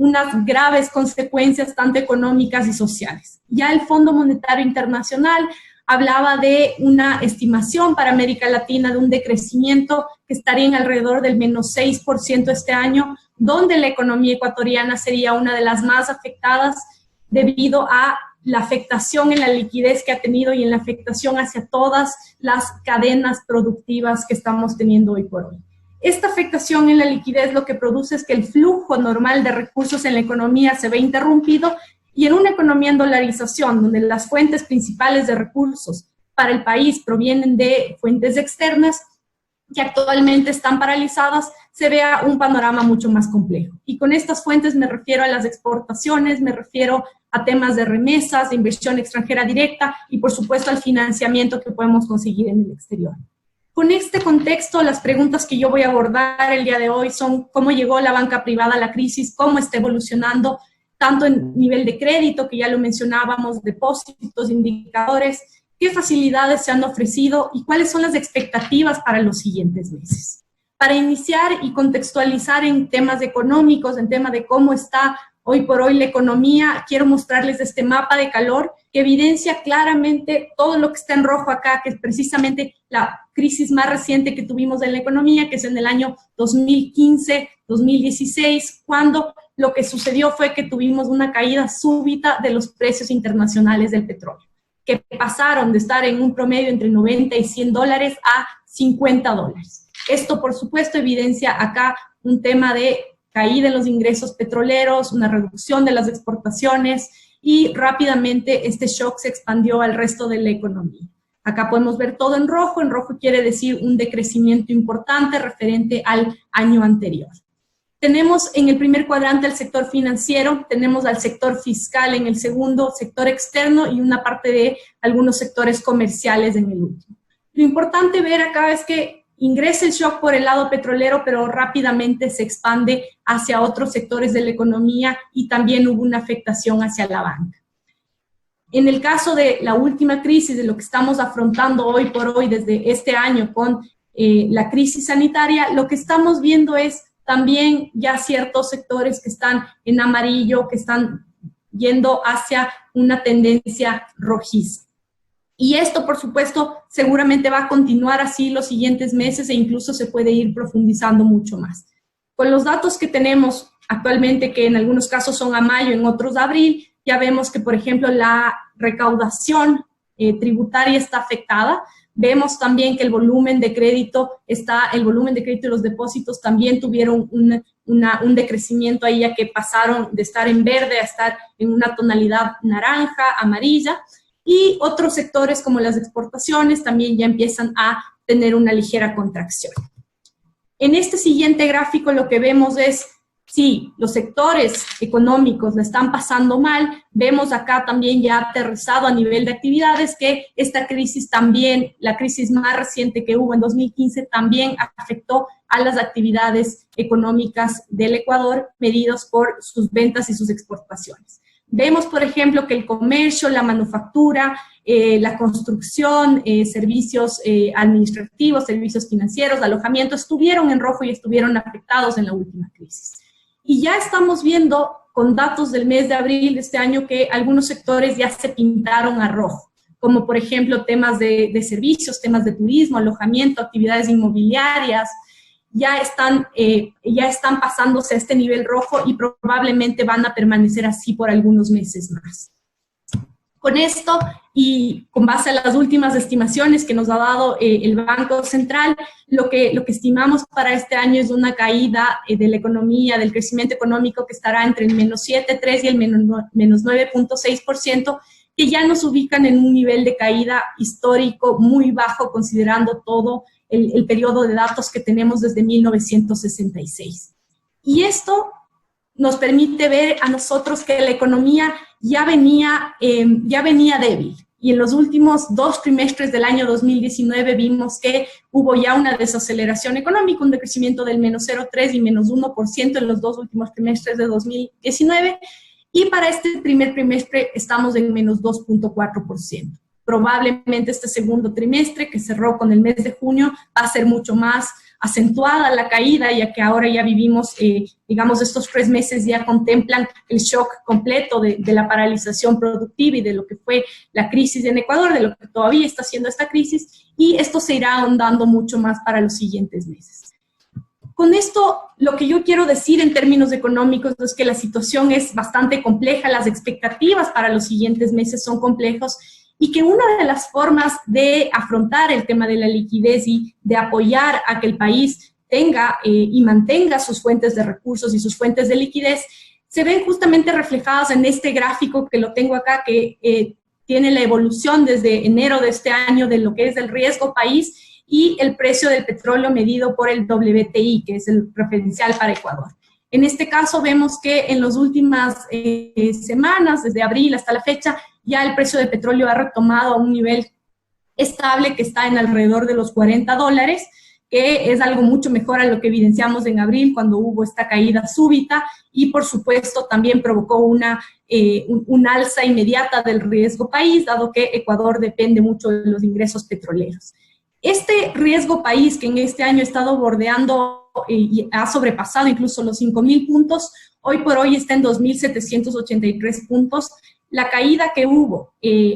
unas graves consecuencias tanto económicas y sociales. Ya el Fondo Monetario Internacional hablaba de una estimación para América Latina de un decrecimiento que estaría en alrededor del menos 6% este año, donde la economía ecuatoriana sería una de las más afectadas debido a la afectación en la liquidez que ha tenido y en la afectación hacia todas las cadenas productivas que estamos teniendo hoy por hoy. Esta afectación en la liquidez lo que produce es que el flujo normal de recursos en la economía se ve interrumpido, y en una economía en dolarización, donde las fuentes principales de recursos para el país provienen de fuentes externas que actualmente están paralizadas, se vea un panorama mucho más complejo. Y con estas fuentes me refiero a las exportaciones, me refiero a temas de remesas, de inversión extranjera directa y, por supuesto, al financiamiento que podemos conseguir en el exterior. Con este contexto, las preguntas que yo voy a abordar el día de hoy son cómo llegó la banca privada a la crisis, cómo está evolucionando, tanto en nivel de crédito, que ya lo mencionábamos, depósitos, indicadores, qué facilidades se han ofrecido y cuáles son las expectativas para los siguientes meses. Para iniciar y contextualizar en temas económicos, en tema de cómo está hoy por hoy la economía, quiero mostrarles este mapa de calor que evidencia claramente todo lo que está en rojo acá, que es precisamente la crisis más reciente que tuvimos en la economía, que es en el año 2015-2016, cuando lo que sucedió fue que tuvimos una caída súbita de los precios internacionales del petróleo, que pasaron de estar en un promedio entre 90 y 100 dólares a 50 dólares. Esto, por supuesto, evidencia acá un tema de caída en los ingresos petroleros, una reducción de las exportaciones y rápidamente este shock se expandió al resto de la economía. Acá podemos ver todo en rojo quiere decir un decrecimiento importante referente al año anterior. Tenemos en el primer cuadrante el sector financiero, tenemos al sector fiscal en el segundo, sector externo y una parte de algunos sectores comerciales en el último. Lo importante ver acá es que ingresa el shock por el lado petrolero, pero rápidamente se expande hacia otros sectores de la economía y también hubo una afectación hacia la banca. En el caso de la última crisis, de lo que estamos afrontando hoy por hoy desde este año con la crisis sanitaria, lo que estamos viendo es también ya ciertos sectores que están en amarillo, que están yendo hacia una tendencia rojiza. Y esto, por supuesto, seguramente va a continuar así los siguientes meses e incluso se puede ir profundizando mucho más. Con los datos que tenemos actualmente, que en algunos casos son a mayo, en otros a abril, ya vemos que, por ejemplo, la recaudación tributaria está afectada. Vemos también que el volumen de crédito y los depósitos también tuvieron un decrecimiento ahí, ya que pasaron de estar en verde a estar en una tonalidad naranja, amarilla. Y otros sectores como las exportaciones también ya empiezan a tener una ligera contracción. En este siguiente gráfico lo que vemos es, sí, los sectores económicos la están pasando mal, vemos acá también ya aterrizado a nivel de actividades que esta crisis también, la crisis más reciente que hubo en 2015, también afectó a las actividades económicas del Ecuador medidos por sus ventas y sus exportaciones. Vemos, por ejemplo, que el comercio, la manufactura, la construcción, servicios administrativos, servicios financieros, alojamiento, estuvieron en rojo y estuvieron afectados en la última crisis. Y ya estamos viendo con datos del mes de abril de este año que algunos sectores ya se pintaron a rojo, como por ejemplo temas de servicios, temas de turismo, alojamiento, actividades inmobiliarias, ya están pasándose a este nivel rojo y probablemente van a permanecer así por algunos meses más. Con esto y con base a las últimas estimaciones que nos ha dado el Banco Central, lo que estimamos para este año es una caída de la economía, del crecimiento económico que estará entre el menos 7,3 y el menos 9,6%, que ya nos ubican en un nivel de caída histórico muy bajo considerando todo el periodo de datos que tenemos desde 1966. Y esto nos permite ver a nosotros que la economía ya venía débil. Y en los últimos 2 trimestres del año 2019 vimos que hubo ya una desaceleración económica, un decrecimiento del menos 0,3 y menos 1% en los 2 últimos trimestres de 2019. Y para este primer trimestre estamos en menos 2,4%. Probablemente este segundo trimestre, que cerró con el mes de junio, va a ser mucho más acentuada la caída, ya que ahora ya vivimos, digamos, estos 3 meses ya contemplan el shock completo de la paralización productiva y de lo que fue la crisis en Ecuador, de lo que todavía está siendo esta crisis, y esto se irá ahondando mucho más para los siguientes meses. Con esto, lo que yo quiero decir en términos económicos es que la situación es bastante compleja, las expectativas para los siguientes meses son complejos y que una de las formas de afrontar el tema de la liquidez y de apoyar a que el país tenga y mantenga sus fuentes de recursos y sus fuentes de liquidez se ven justamente reflejadas en este gráfico que lo tengo acá, que tiene la evolución desde enero de este año de lo que es el riesgo país y el precio del petróleo medido por el WTI, que es el referencial para Ecuador. En este caso vemos que en las últimas semanas, desde abril hasta la fecha, ya el precio del petróleo ha retomado a un nivel estable que está en alrededor de los $40, que es algo mucho mejor a lo que evidenciamos en abril cuando hubo esta caída súbita y por supuesto también provocó un alza inmediata del riesgo país, dado que Ecuador depende mucho de los ingresos petroleros. Este riesgo país que en este año ha estado bordeando y ha sobrepasado incluso los 5.000 puntos, hoy por hoy está en 2.783 puntos. La caída que hubo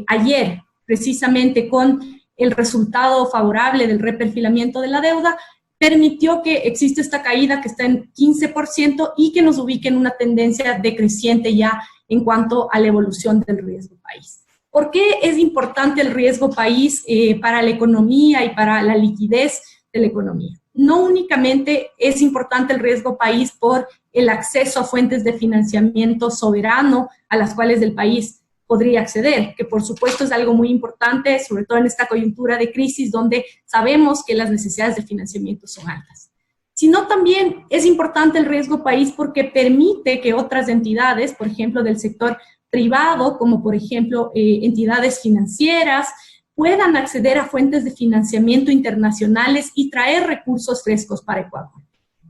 ayer, precisamente con el resultado favorable del reperfilamiento de la deuda, permitió que exista esta caída que está en 15% y que nos ubique en una tendencia decreciente ya en cuanto a la evolución del riesgo país. ¿Por qué es importante el riesgo país para la economía y para la liquidez de la economía? No únicamente es importante el riesgo país por el acceso a fuentes de financiamiento soberano a las cuales el país podría acceder, que por supuesto es algo muy importante, sobre todo en esta coyuntura de crisis donde sabemos que las necesidades de financiamiento son altas. Sino también es importante el riesgo país porque permite que otras entidades, por ejemplo, del sector privado, como por ejemplo entidades financieras, puedan acceder a fuentes de financiamiento internacionales y traer recursos frescos para Ecuador.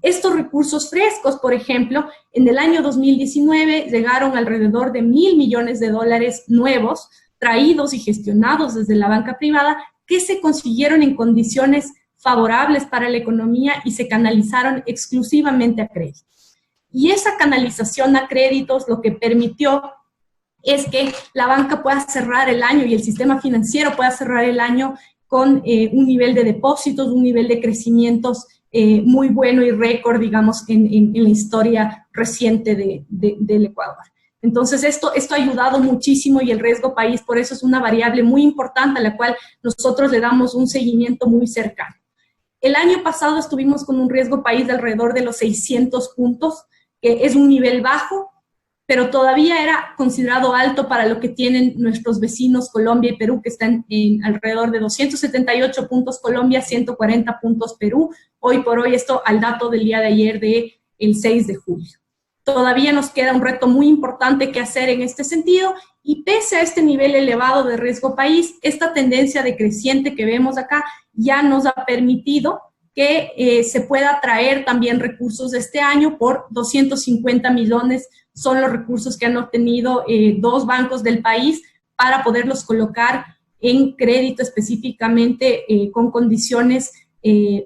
Estos recursos frescos, por ejemplo, en el año 2019 llegaron alrededor de $1.000 millones nuevos, traídos y gestionados desde la banca privada, que se consiguieron en condiciones favorables para la economía y se canalizaron exclusivamente a créditos. Y esa canalización a créditos lo que permitió es que la banca pueda cerrar el año y el sistema financiero pueda cerrar el año con un nivel de depósitos, un nivel de crecimientos muy bueno y récord, digamos, en la historia reciente del Ecuador. Entonces, esto ha ayudado muchísimo y el riesgo país, por eso es una variable muy importante a la cual nosotros le damos un seguimiento muy cercano. El año pasado estuvimos con un riesgo país de alrededor de los 600 puntos, que es un nivel bajo, pero todavía era considerado alto para lo que tienen nuestros vecinos Colombia y Perú, que están en alrededor de 278 puntos Colombia, 140 puntos Perú. Hoy por hoy, esto al dato del día de ayer, del 6 de julio. Todavía nos queda un reto muy importante que hacer en este sentido, y pese a este nivel elevado de riesgo país, esta tendencia decreciente que vemos acá ya nos ha permitido que se pueda traer también recursos de este año por 250 millones. Son los recursos que han obtenido 2 bancos del país para poderlos colocar en crédito específicamente con condiciones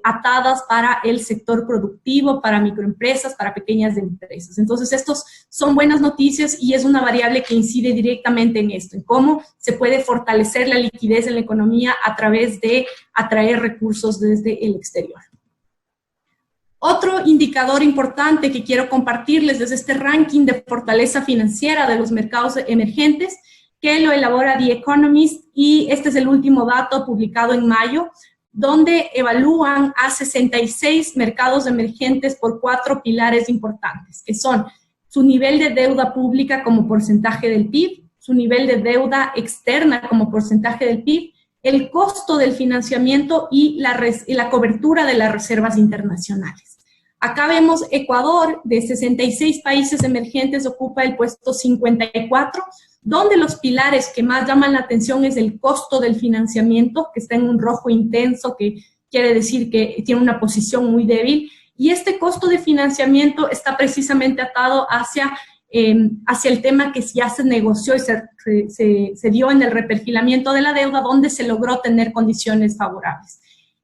atadas para el sector productivo, para microempresas, para pequeñas empresas. Entonces, estos son buenas noticias y es una variable que incide directamente en esto, en cómo se puede fortalecer la liquidez en la economía a través de atraer recursos desde el exterior. Otro indicador importante que quiero compartirles es este ranking de fortaleza financiera de los mercados emergentes que lo elabora The Economist, y este es el último dato publicado en mayo, donde evalúan a 66 mercados emergentes por 4 pilares importantes, que son su nivel de deuda pública como porcentaje del PIB, su nivel de deuda externa como porcentaje del PIB, el costo del financiamiento y la cobertura de las reservas internacionales. Acá vemos Ecuador, de 66 países emergentes, ocupa el puesto 54, donde los pilares que más llaman la atención es el costo del financiamiento, que está en un rojo intenso, que quiere decir que tiene una posición muy débil, y este costo de financiamiento está precisamente atado hacia el tema que ya se negoció y se dio en el reperfilamiento de la deuda, donde se logró tener condiciones favorables.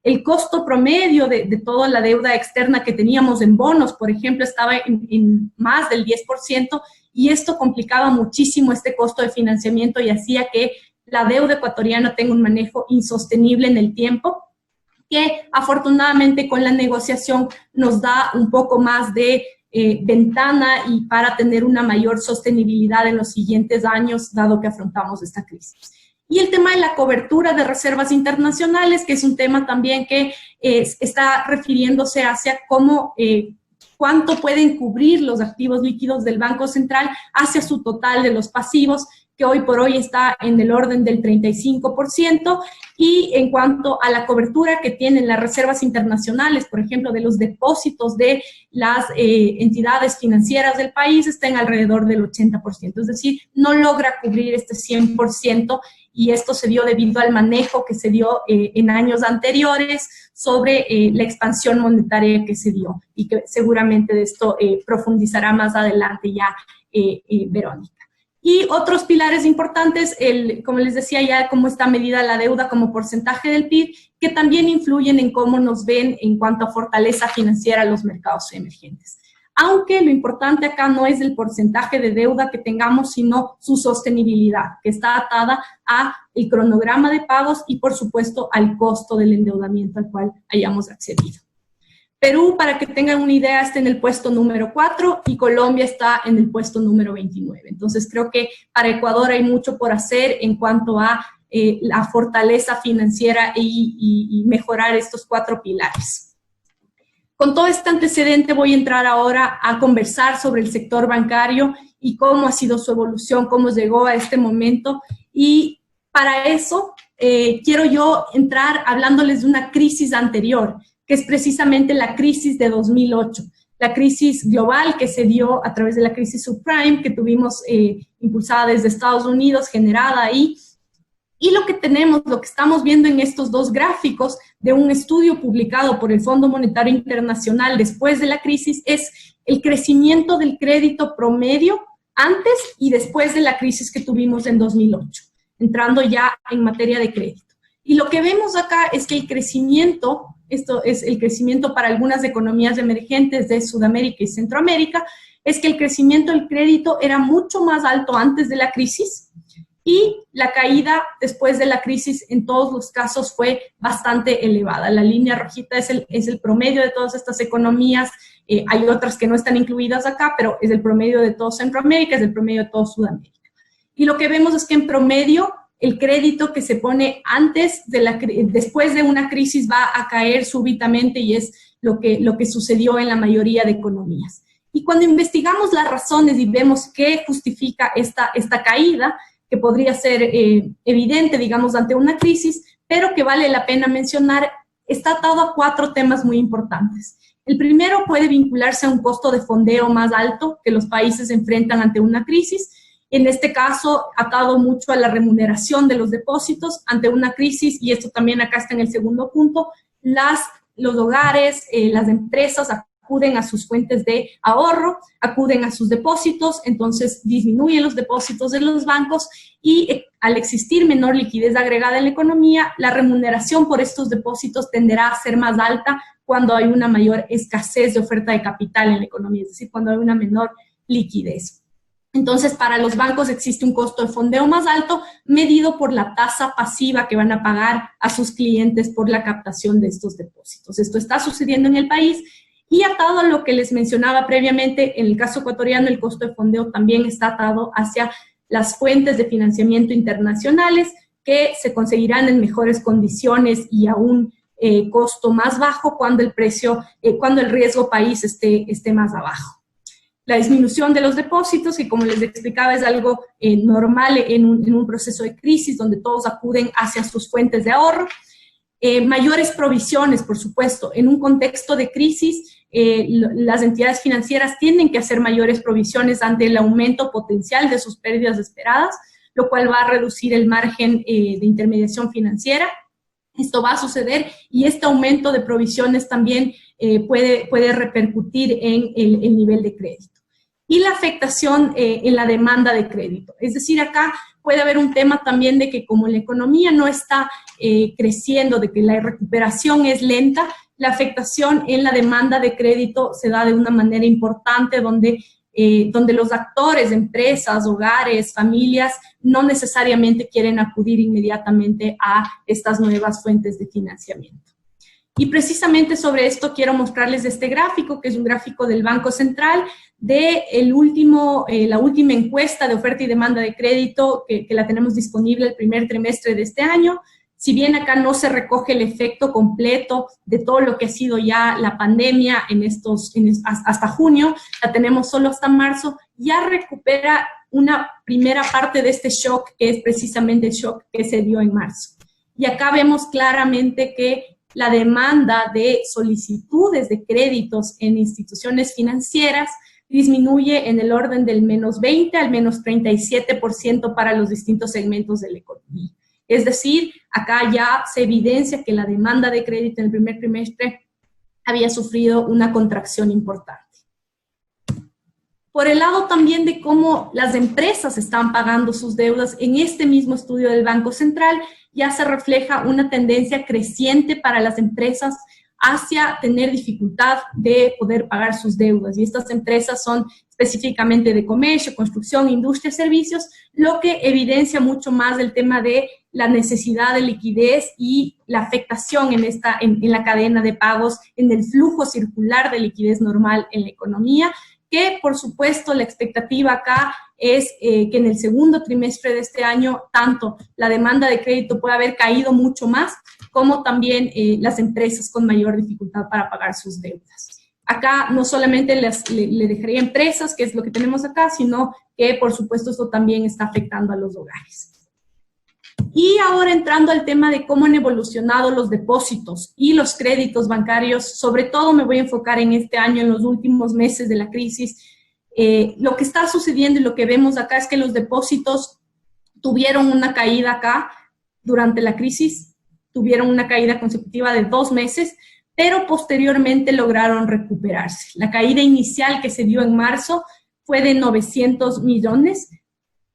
el costo promedio de toda la deuda externa que teníamos en bonos, por ejemplo, estaba en más del 10%, y esto complicaba muchísimo este costo de financiamiento y hacía que la deuda ecuatoriana tenga un manejo insostenible en el tiempo, que afortunadamente con la negociación nos da un poco más de ventana y para tener una mayor sostenibilidad en los siguientes años, dado que afrontamos esta crisis. Y el tema de la cobertura de reservas internacionales, que es un tema también que está refiriéndose hacia cómo, cuánto pueden cubrir los activos líquidos del Banco Central hacia su total de los pasivos, que hoy por hoy está en el orden del 35%, y en cuanto a la cobertura que tienen las reservas internacionales, por ejemplo, de los depósitos de las entidades financieras del país, está en alrededor del 80%, es decir, no logra cubrir este 100%, y esto se dio debido al manejo que se dio en años anteriores sobre la expansión monetaria que se dio, y que seguramente de esto profundizará más adelante ya Verónica. Y otros pilares importantes, como les decía ya, cómo está medida la deuda como porcentaje del PIB, que también influyen en cómo nos ven en cuanto a fortaleza financiera los mercados emergentes. Aunque lo importante acá no es el porcentaje de deuda que tengamos, sino su sostenibilidad, que está atada al cronograma de pagos y, por supuesto, al costo del endeudamiento al cual hayamos accedido. Perú, para que tengan una idea, está en el puesto número 4 y Colombia está en el puesto número 29. Entonces, creo que para Ecuador hay mucho por hacer en cuanto a la fortaleza financiera y mejorar estos 4 pilares. Con todo este antecedente voy a entrar ahora a conversar sobre el sector bancario y cómo ha sido su evolución, cómo llegó a este momento. Y para eso quiero yo entrar hablándoles de una crisis anterior, que es precisamente la crisis de 2008, la crisis global que se dio a través de la crisis subprime que tuvimos impulsada desde Estados Unidos, generada ahí. Y lo que tenemos, lo que estamos viendo en estos dos gráficos de un estudio publicado por el Fondo Monetario Internacional después de la crisis, es el crecimiento del crédito promedio antes y después de la crisis que tuvimos en 2008, entrando ya en materia de crédito. Y lo que vemos acá es que el crecimiento, esto es el crecimiento para algunas economías emergentes de Sudamérica y Centroamérica, es que el crecimiento del crédito era mucho más alto antes de la crisis y la caída después de la crisis en todos los casos fue bastante elevada. La línea rojita es el promedio de todas estas economías, hay otras que no están incluidas acá, pero es el promedio de todo Centroamérica, es el promedio de todo Sudamérica. Y lo que vemos es que en promedio el crédito que se pone después de una crisis va a caer súbitamente y es lo que sucedió en la mayoría de economías. Y cuando investigamos las razones y vemos qué justifica esta caída, que podría ser evidente, digamos, ante una crisis, pero que vale la pena mencionar, está atado a 4 temas muy importantes. El primero puede vincularse a un costo de fondeo más alto que los países enfrentan ante una crisis. En este caso, atado mucho a la remuneración de los depósitos ante una crisis, y esto también acá está en el segundo punto, los hogares, las empresas acuden a sus fuentes de ahorro, acuden a sus depósitos, entonces disminuyen los depósitos de los bancos y al existir menor liquidez agregada en la economía, la remuneración por estos depósitos tenderá a ser más alta cuando hay una mayor escasez de oferta de capital en la economía, es decir, cuando hay una menor liquidez. Entonces, para los bancos existe un costo de fondeo más alto, medido por la tasa pasiva que van a pagar a sus clientes por la captación de estos depósitos. Esto está sucediendo en el país y atado a lo que les mencionaba previamente, en el caso ecuatoriano el costo de fondeo también está atado hacia las fuentes de financiamiento internacionales que se conseguirán en mejores condiciones y a un costo más bajo cuando el riesgo país esté más abajo. La disminución de los depósitos, que como les explicaba es algo normal en un proceso de crisis donde todos acuden hacia sus fuentes de ahorro. Mayores provisiones, por supuesto. En un contexto de crisis, las entidades financieras tienen que hacer mayores provisiones ante el aumento potencial de sus pérdidas esperadas, lo cual va a reducir el margen de intermediación financiera. Esto va a suceder y este aumento de provisiones también puede repercutir en el nivel de crédito. y la afectación en la demanda de crédito. Es decir, acá puede haber un tema también de que como la economía no está creciendo, de que la recuperación es lenta, la afectación en la demanda de crédito se da de una manera importante donde los actores, empresas, hogares, familias, no necesariamente quieren acudir inmediatamente a estas nuevas fuentes de financiamiento. Y precisamente sobre esto quiero mostrarles este gráfico, que es un gráfico del Banco Central, de la última encuesta de oferta y demanda de crédito que la tenemos disponible el primer trimestre de este año. Si bien acá no se recoge el efecto completo de todo lo que ha sido ya la pandemia hasta junio, la tenemos solo hasta marzo, ya recupera una primera parte de este shock, que es precisamente el shock que se dio en marzo. Y acá vemos claramente que la demanda de solicitudes de créditos en instituciones financieras disminuye en el orden del menos 20 al menos 37% para los distintos segmentos de la economía. Es decir, acá ya se evidencia que la demanda de crédito en el primer trimestre había sufrido una contracción importante. Por el lado también de cómo las empresas están pagando sus deudas, en este mismo estudio del Banco Central ya se refleja una tendencia creciente para las empresas hacia tener dificultad de poder pagar sus deudas. Y estas empresas son específicamente de comercio, construcción, industria, servicios, lo que evidencia mucho más el tema de la necesidad de liquidez y la afectación en la cadena de pagos, en el flujo circular de liquidez normal en la economía, que por supuesto la expectativa acá es que en el segundo trimestre de este año tanto la demanda de crédito puede haber caído mucho más, como también las empresas con mayor dificultad para pagar sus deudas. Acá no solamente le dejaría empresas, que es lo que tenemos acá, sino que por supuesto esto también está afectando a los hogares. Y ahora entrando al tema de cómo han evolucionado los depósitos y los créditos bancarios, sobre todo me voy a enfocar en este año, en los últimos meses de la crisis. Lo que está sucediendo y lo que vemos acá es que los depósitos tuvieron una caída acá durante la crisis, tuvieron una caída consecutiva de 2 meses, pero posteriormente lograron recuperarse. La caída inicial que se dio en marzo fue de 900 millones.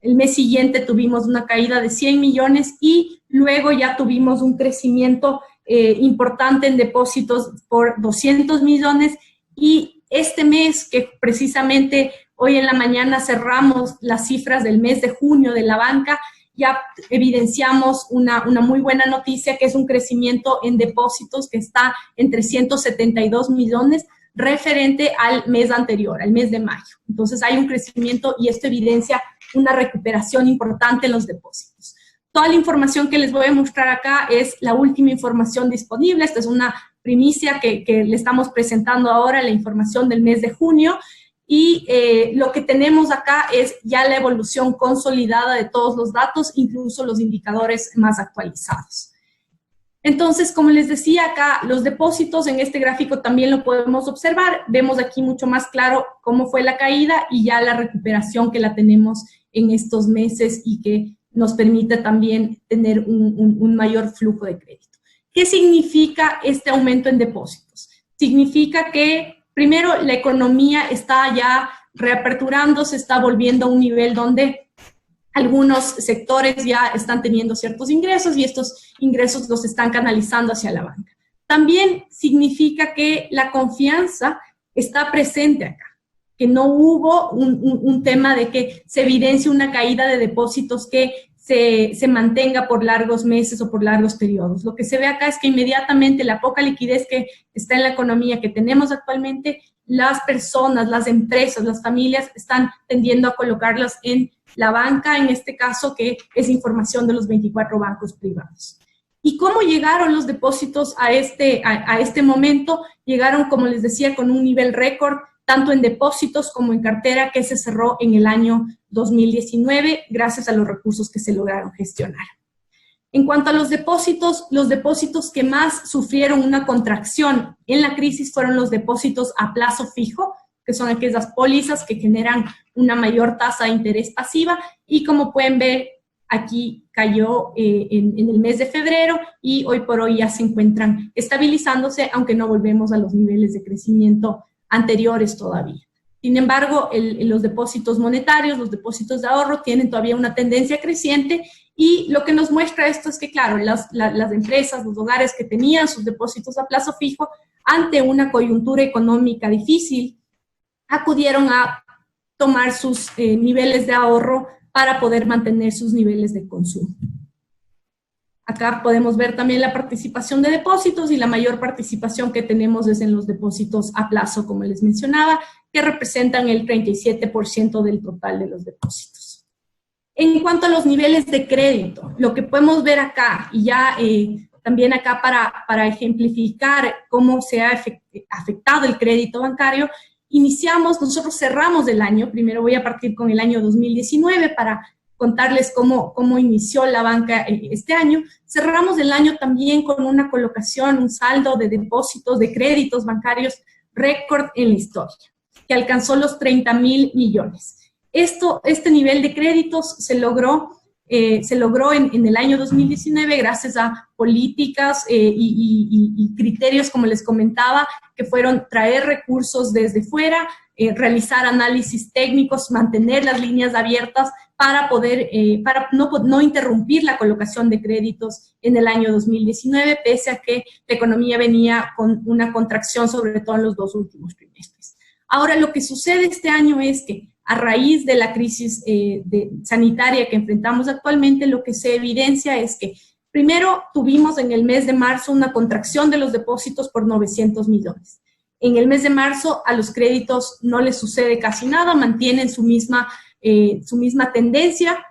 El mes siguiente tuvimos una caída de 100 millones y luego ya tuvimos un crecimiento importante en depósitos por 200 millones. Y este mes, que precisamente hoy en la mañana cerramos las cifras del mes de junio de la banca, ya evidenciamos una muy buena noticia, que es un crecimiento en depósitos que está en 372 millones, referente al mes anterior, al mes de mayo. Entonces hay un crecimiento y esto evidencia una recuperación importante en los depósitos. Toda la información que les voy a mostrar acá es la última información disponible. Esta es una primicia que le estamos presentando ahora, la información del mes de junio. Y lo que tenemos acá es ya la evolución consolidada de todos los datos, incluso los indicadores más actualizados. Entonces, como les decía acá, los depósitos en este gráfico también lo podemos observar. Vemos aquí mucho más claro cómo fue la caída y ya la recuperación que la tenemos en estos meses y que nos permite también tener un mayor flujo de crédito. ¿Qué significa este aumento en depósitos? Significa que, primero, la economía está ya reaperturando, se está volviendo a un nivel donde algunos sectores ya están teniendo ciertos ingresos y estos ingresos los están canalizando hacia la banca. También significa que la confianza está presente acá, que no hubo un tema de que se evidencie una caída de depósitos que se mantenga por largos meses o por largos periodos. Lo que se ve acá es que inmediatamente la poca liquidez que está en la economía que tenemos actualmente, las personas, las empresas, las familias están tendiendo a colocarlas en la banca, en este caso, que es información de los 24 bancos privados. ¿Y cómo llegaron los depósitos a este momento? Llegaron, como les decía, con un nivel récord, tanto en depósitos como en cartera, que se cerró en el año 2019, gracias a los recursos que se lograron gestionar. En cuanto a los depósitos que más sufrieron una contracción en la crisis fueron los depósitos a plazo fijo, que son aquellas pólizas que generan una mayor tasa de interés pasiva, y como pueden ver, aquí cayó en el mes de febrero y hoy por hoy ya se encuentran estabilizándose, aunque no volvemos a los niveles de crecimiento anteriores todavía. Sin embargo, los depósitos monetarios, los depósitos de ahorro tienen todavía una tendencia creciente, y lo que nos muestra esto es que, claro, las empresas, los hogares que tenían sus depósitos a plazo fijo, ante una coyuntura económica difícil, acudieron a tomar sus niveles de ahorro para poder mantener sus niveles de consumo. Acá podemos ver también la participación de depósitos, y la mayor participación que tenemos es en los depósitos a plazo, como les mencionaba, que representan el 37% del total de los depósitos. En cuanto a los niveles de crédito, lo que podemos ver acá, y ya también acá para ejemplificar cómo se ha afectado el crédito bancario, nosotros cerramos el año, primero voy a partir con el año 2019 para contarles cómo inició la banca este año. Cerramos el año también con una colocación, un saldo de depósitos, de créditos bancarios récord en la historia, que alcanzó los 30.000 millones. Este nivel de créditos se logró en el año 2019 gracias a políticas y criterios, como les comentaba, que fueron traer recursos desde fuera, realizar análisis técnicos, mantener las líneas abiertas para poder, para no interrumpir la colocación de créditos en el año 2019, pese a que la economía venía con una contracción, sobre todo en los 2 últimos trimestres. Ahora, lo que sucede este año es que, a raíz de la crisis sanitaria que enfrentamos actualmente, lo que se evidencia es que primero tuvimos en el mes de marzo una contracción de los depósitos por 900 millones. En el mes de marzo a los créditos no les sucede casi nada, mantienen su misma tendencia,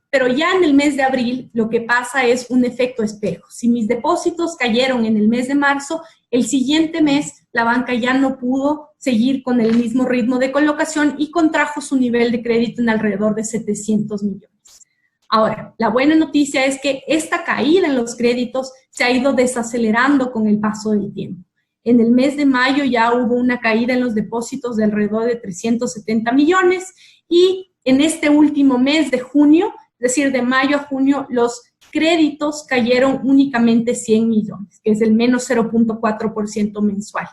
pero ya en el mes de abril lo que pasa es un efecto espejo. Si mis depósitos cayeron en el mes de marzo, el siguiente mes la banca ya no pudo seguir con el mismo ritmo de colocación y contrajo su nivel de crédito en alrededor de 700 millones. Ahora, la buena noticia es que esta caída en los créditos se ha ido desacelerando con el paso del tiempo. En el mes de mayo ya hubo una caída en los depósitos de alrededor de 370 millones, y en este último mes de junio, es decir, de mayo a junio, los créditos cayeron únicamente 100 millones, que es el menos 0.4% mensual.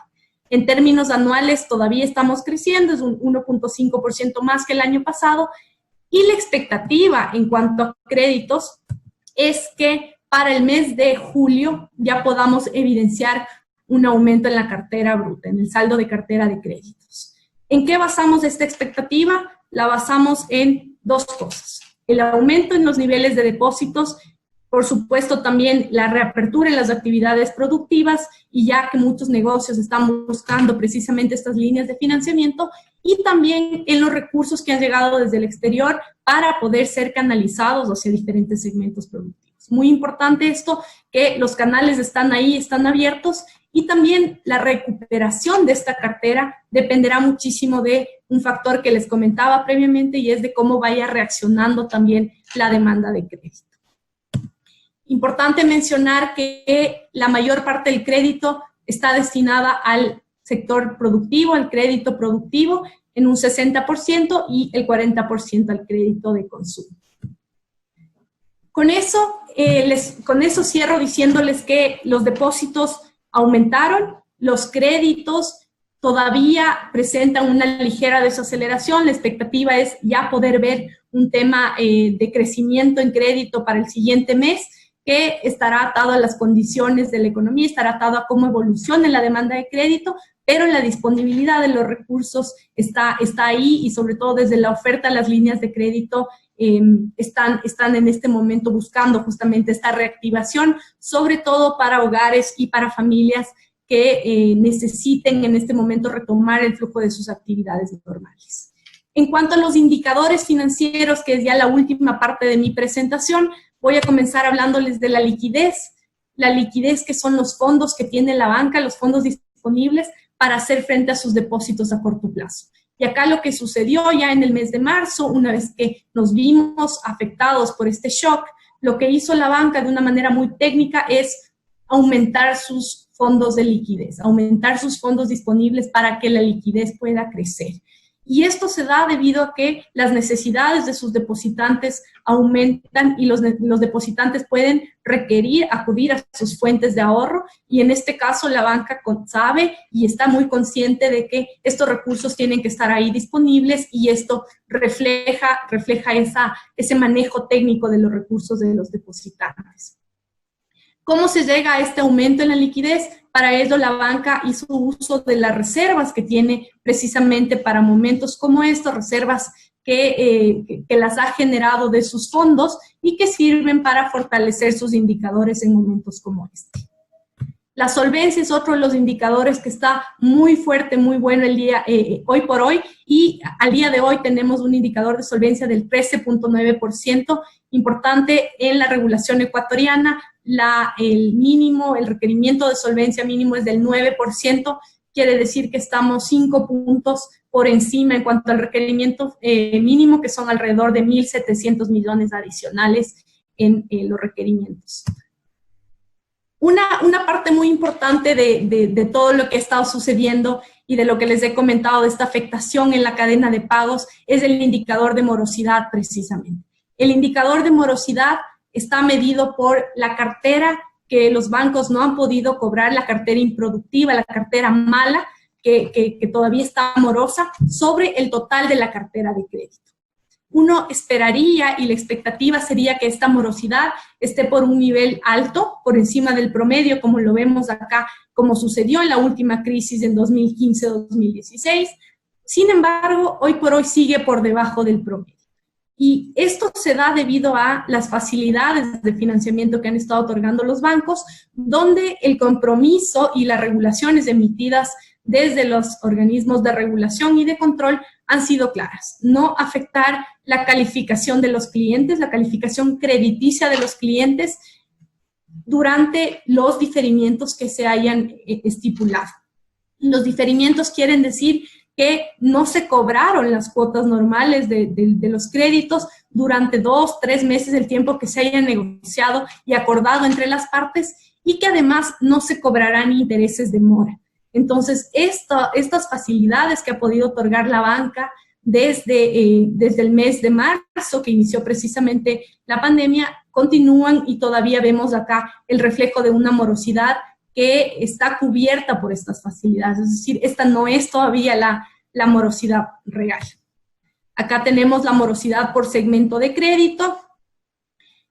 En términos anuales todavía estamos creciendo, es un 1.5% más que el año pasado, y la expectativa en cuanto a créditos es que para el mes de julio ya podamos evidenciar un aumento en la cartera bruta, en el saldo de cartera de créditos. ¿En qué basamos esta expectativa? La basamos en 2 cosas. El aumento en los niveles de depósitos, por supuesto también la reapertura en las actividades productivas, y ya que muchos negocios están buscando precisamente estas líneas de financiamiento, y también en los recursos que han llegado desde el exterior para poder ser canalizados hacia diferentes segmentos productivos. Muy importante esto, que los canales están ahí, están abiertos, y también la recuperación de esta cartera dependerá muchísimo de un factor que les comentaba previamente, y es de cómo vaya reaccionando también la demanda de crédito. Importante mencionar que la mayor parte del crédito está destinada al sector productivo, al crédito productivo, en un 60%, y el 40% al crédito de consumo. Con eso cierro diciéndoles que los depósitos aumentaron, los créditos todavía presentan una ligera desaceleración. La expectativa es ya poder ver un tema de crecimiento en crédito para el siguiente mes, que estará atado a las condiciones de la economía, estará atado a cómo evolucione la demanda de crédito, pero la disponibilidad de los recursos está ahí, y sobre todo desde la oferta, las líneas de crédito están en este momento buscando justamente esta reactivación, sobre todo para hogares y para familias que necesiten en este momento retomar el flujo de sus actividades normales. En cuanto a los indicadores financieros, que es ya la última parte de mi presentación, voy a comenzar hablándoles de la liquidez. La liquidez, que son los fondos que tiene la banca, los fondos disponibles para hacer frente a sus depósitos a corto plazo. Y acá lo que sucedió ya en el mes de marzo, una vez que nos vimos afectados por este shock, lo que hizo la banca de una manera muy técnica es aumentar sus fondos de liquidez, aumentar sus fondos disponibles para que la liquidez pueda crecer. Y esto se da debido a que las necesidades de sus depositantes aumentan y los depositantes pueden requerir acudir a sus fuentes de ahorro, y en este caso la banca sabe y está muy consciente de que estos recursos tienen que estar ahí disponibles, y esto refleja ese manejo técnico de los recursos de los depositantes. ¿Cómo se llega a este aumento en la liquidez? Para ello, la banca hizo uso de las reservas que tiene precisamente para momentos como estos, reservas que las ha generado de sus fondos y que sirven para fortalecer sus indicadores en momentos como este. La solvencia es otro de los indicadores que está muy fuerte, muy bueno hoy por hoy, y al día de hoy tenemos un indicador de solvencia del 13.9%, importante en la regulación ecuatoriana. El requerimiento de solvencia mínimo es del 9%, quiere decir que estamos 5 puntos por encima en cuanto al requerimiento mínimo, que son alrededor de 1.700 millones adicionales en los requerimientos. Una parte muy importante de todo lo que ha estado sucediendo y de lo que les he comentado de esta afectación en la cadena de pagos es el indicador de morosidad, precisamente. El indicador de morosidad está medido por la cartera que los bancos no han podido cobrar, la cartera improductiva, la cartera mala, que todavía está morosa, sobre el total de la cartera de crédito. Uno esperaría, y la expectativa sería que esta morosidad esté por un nivel alto, por encima del promedio, como lo vemos acá, como sucedió en la última crisis en 2015-2016. Sin embargo, hoy por hoy sigue por debajo del promedio. Y esto se da debido a las facilidades de financiamiento que han estado otorgando los bancos, donde el compromiso y las regulaciones emitidas desde los organismos de regulación y de control han sido claras. No afectar la calificación de los clientes, la calificación crediticia de los clientes durante los diferimientos que se hayan estipulado. Los diferimientos quieren decir que no se cobraron las cuotas normales de los créditos durante 2, 3 meses, el tiempo que se haya negociado y acordado entre las partes, y que además no se cobrarán intereses de mora. Entonces, estas facilidades que ha podido otorgar la banca desde el mes de marzo, que inició precisamente la pandemia, continúan, y todavía vemos acá el reflejo de una morosidad que está cubierta por estas facilidades. Es decir, esta no es todavía la morosidad real. Acá tenemos la morosidad por segmento de crédito.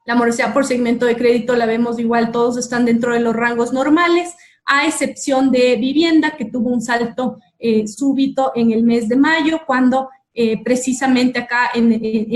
La morosidad por segmento de crédito la vemos igual, todos están dentro de los rangos normales, a excepción de vivienda, que tuvo un salto súbito en el mes de mayo, cuando precisamente acá en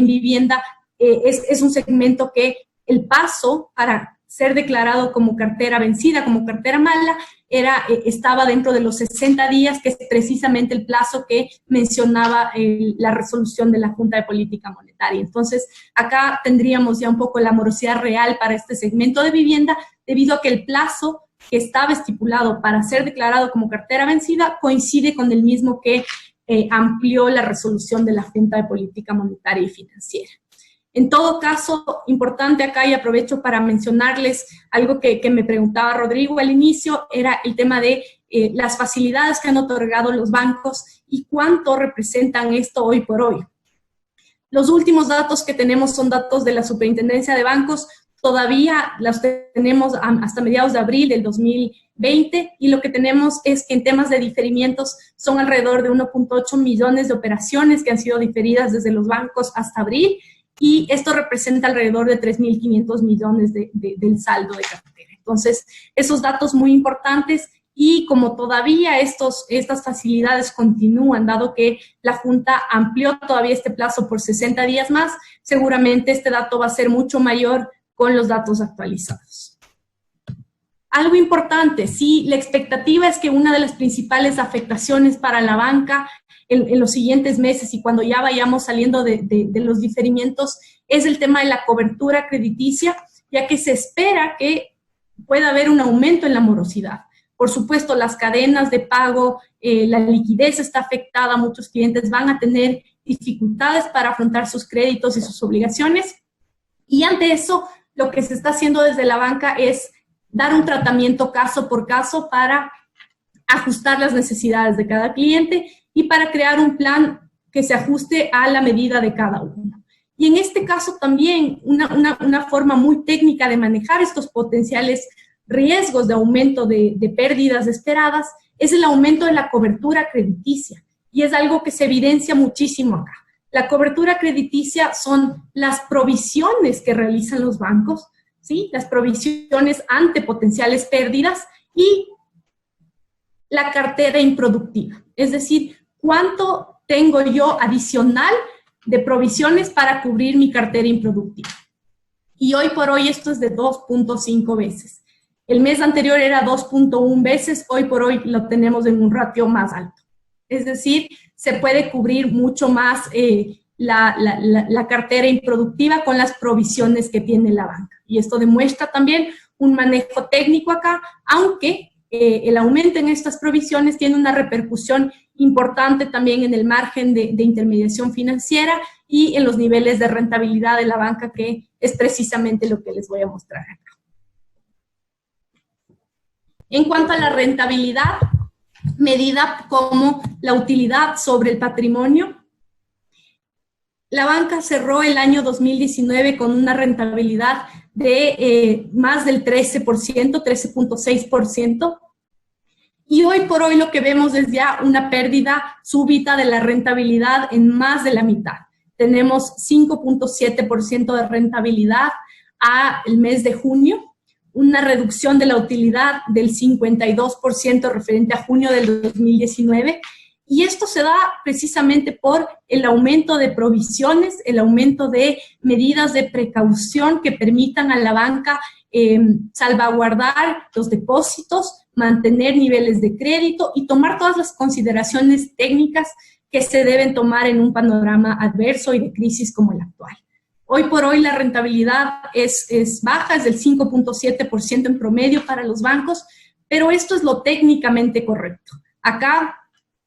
vivienda es un segmento que el paso para ser declarado como cartera vencida, como cartera mala, estaba dentro de los 60 días, que es precisamente el plazo que mencionaba la resolución de la Junta de Política Monetaria. Entonces, acá tendríamos ya un poco la morosidad real para este segmento de vivienda, debido a que el plazo que estaba estipulado para ser declarado como cartera vencida coincide con el mismo que amplió la resolución de la Junta de Política Monetaria y Financiera. En todo caso, importante acá, y aprovecho para mencionarles algo que me preguntaba Rodrigo al inicio, era el tema de las facilidades que han otorgado los bancos y cuánto representan esto hoy por hoy. Los últimos datos que tenemos son datos de la Superintendencia de Bancos, todavía los tenemos hasta mediados de abril del 2020, y lo que tenemos es que en temas de diferimientos son alrededor de 1.8 millones de operaciones que han sido diferidas desde los bancos hasta abril, y esto representa alrededor de 3.500 millones del saldo de cartera. Entonces, esos datos muy importantes, y como todavía estas facilidades continúan, dado que la Junta amplió todavía este plazo por 60 días más, seguramente este dato va a ser mucho mayor con los datos actualizados. Algo importante, sí, la expectativa es que una de las principales afectaciones para la banca en los siguientes meses y cuando ya vayamos saliendo de los diferimientos es el tema de la cobertura crediticia, ya que se espera que pueda haber un aumento en la morosidad. Por supuesto, las cadenas de pago, la liquidez está afectada, muchos clientes van a tener dificultades para afrontar sus créditos y sus obligaciones, y ante eso lo que se está haciendo desde la banca es dar un tratamiento caso por caso para ajustar las necesidades de cada cliente y para crear un plan que se ajuste a la medida de cada uno. Y en este caso también una forma muy técnica de manejar estos potenciales riesgos de aumento de pérdidas esperadas es el aumento de la cobertura crediticia. Y es algo que se evidencia muchísimo acá. La cobertura crediticia son las provisiones que realizan los bancos, ¿sí? Las provisiones ante potenciales pérdidas y la cartera improductiva. Es decir, ¿cuánto tengo yo adicional de provisiones para cubrir mi cartera improductiva? Y hoy por hoy esto es de 2.5 veces. El mes anterior era 2.1 veces, hoy por hoy lo tenemos en un ratio más alto. Es decir, se puede cubrir mucho más la cartera improductiva con las provisiones que tiene la banca. Y esto demuestra también un manejo técnico acá, aunque el aumento en estas provisiones tiene una repercusión importante también en el margen de intermediación financiera y en los niveles de rentabilidad de la banca, que es precisamente lo que les voy a mostrar acá. En cuanto a la rentabilidad, medida como la utilidad sobre el patrimonio, la banca cerró el año 2019 con una rentabilidad de más del 13%, 13.6%, y hoy por hoy lo que vemos es ya una pérdida súbita de la rentabilidad en más de la mitad. Tenemos 5.7% de rentabilidad al mes de junio, una reducción de la utilidad del 52% referente a junio del 2019, y esto se da precisamente por el aumento de provisiones, el aumento de medidas de precaución que permitan a la banca salvaguardar los depósitos, mantener niveles de crédito y tomar todas las consideraciones técnicas que se deben tomar en un panorama adverso y de crisis como el actual. Hoy por hoy la rentabilidad es baja, es del 5.7% en promedio para los bancos, pero esto es lo técnicamente correcto. Acá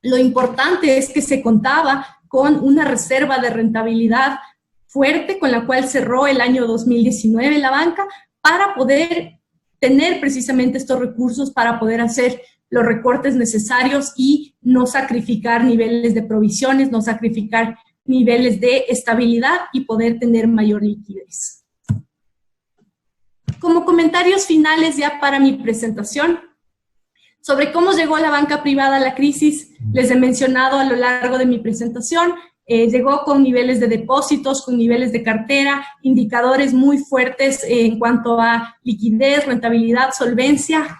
lo importante es que se contaba con una reserva de rentabilidad fuerte con la cual cerró el año 2019 la banca para poder tener precisamente estos recursos para poder hacer los recortes necesarios y no sacrificar niveles de provisiones, no sacrificar niveles de estabilidad y poder tener mayor liquidez. Como comentarios finales ya para mi presentación, sobre cómo llegó la banca privada a la crisis, les he mencionado a lo largo de mi presentación, llegó con niveles de depósitos, con niveles de cartera, indicadores muy fuertes en cuanto a liquidez, rentabilidad, solvencia.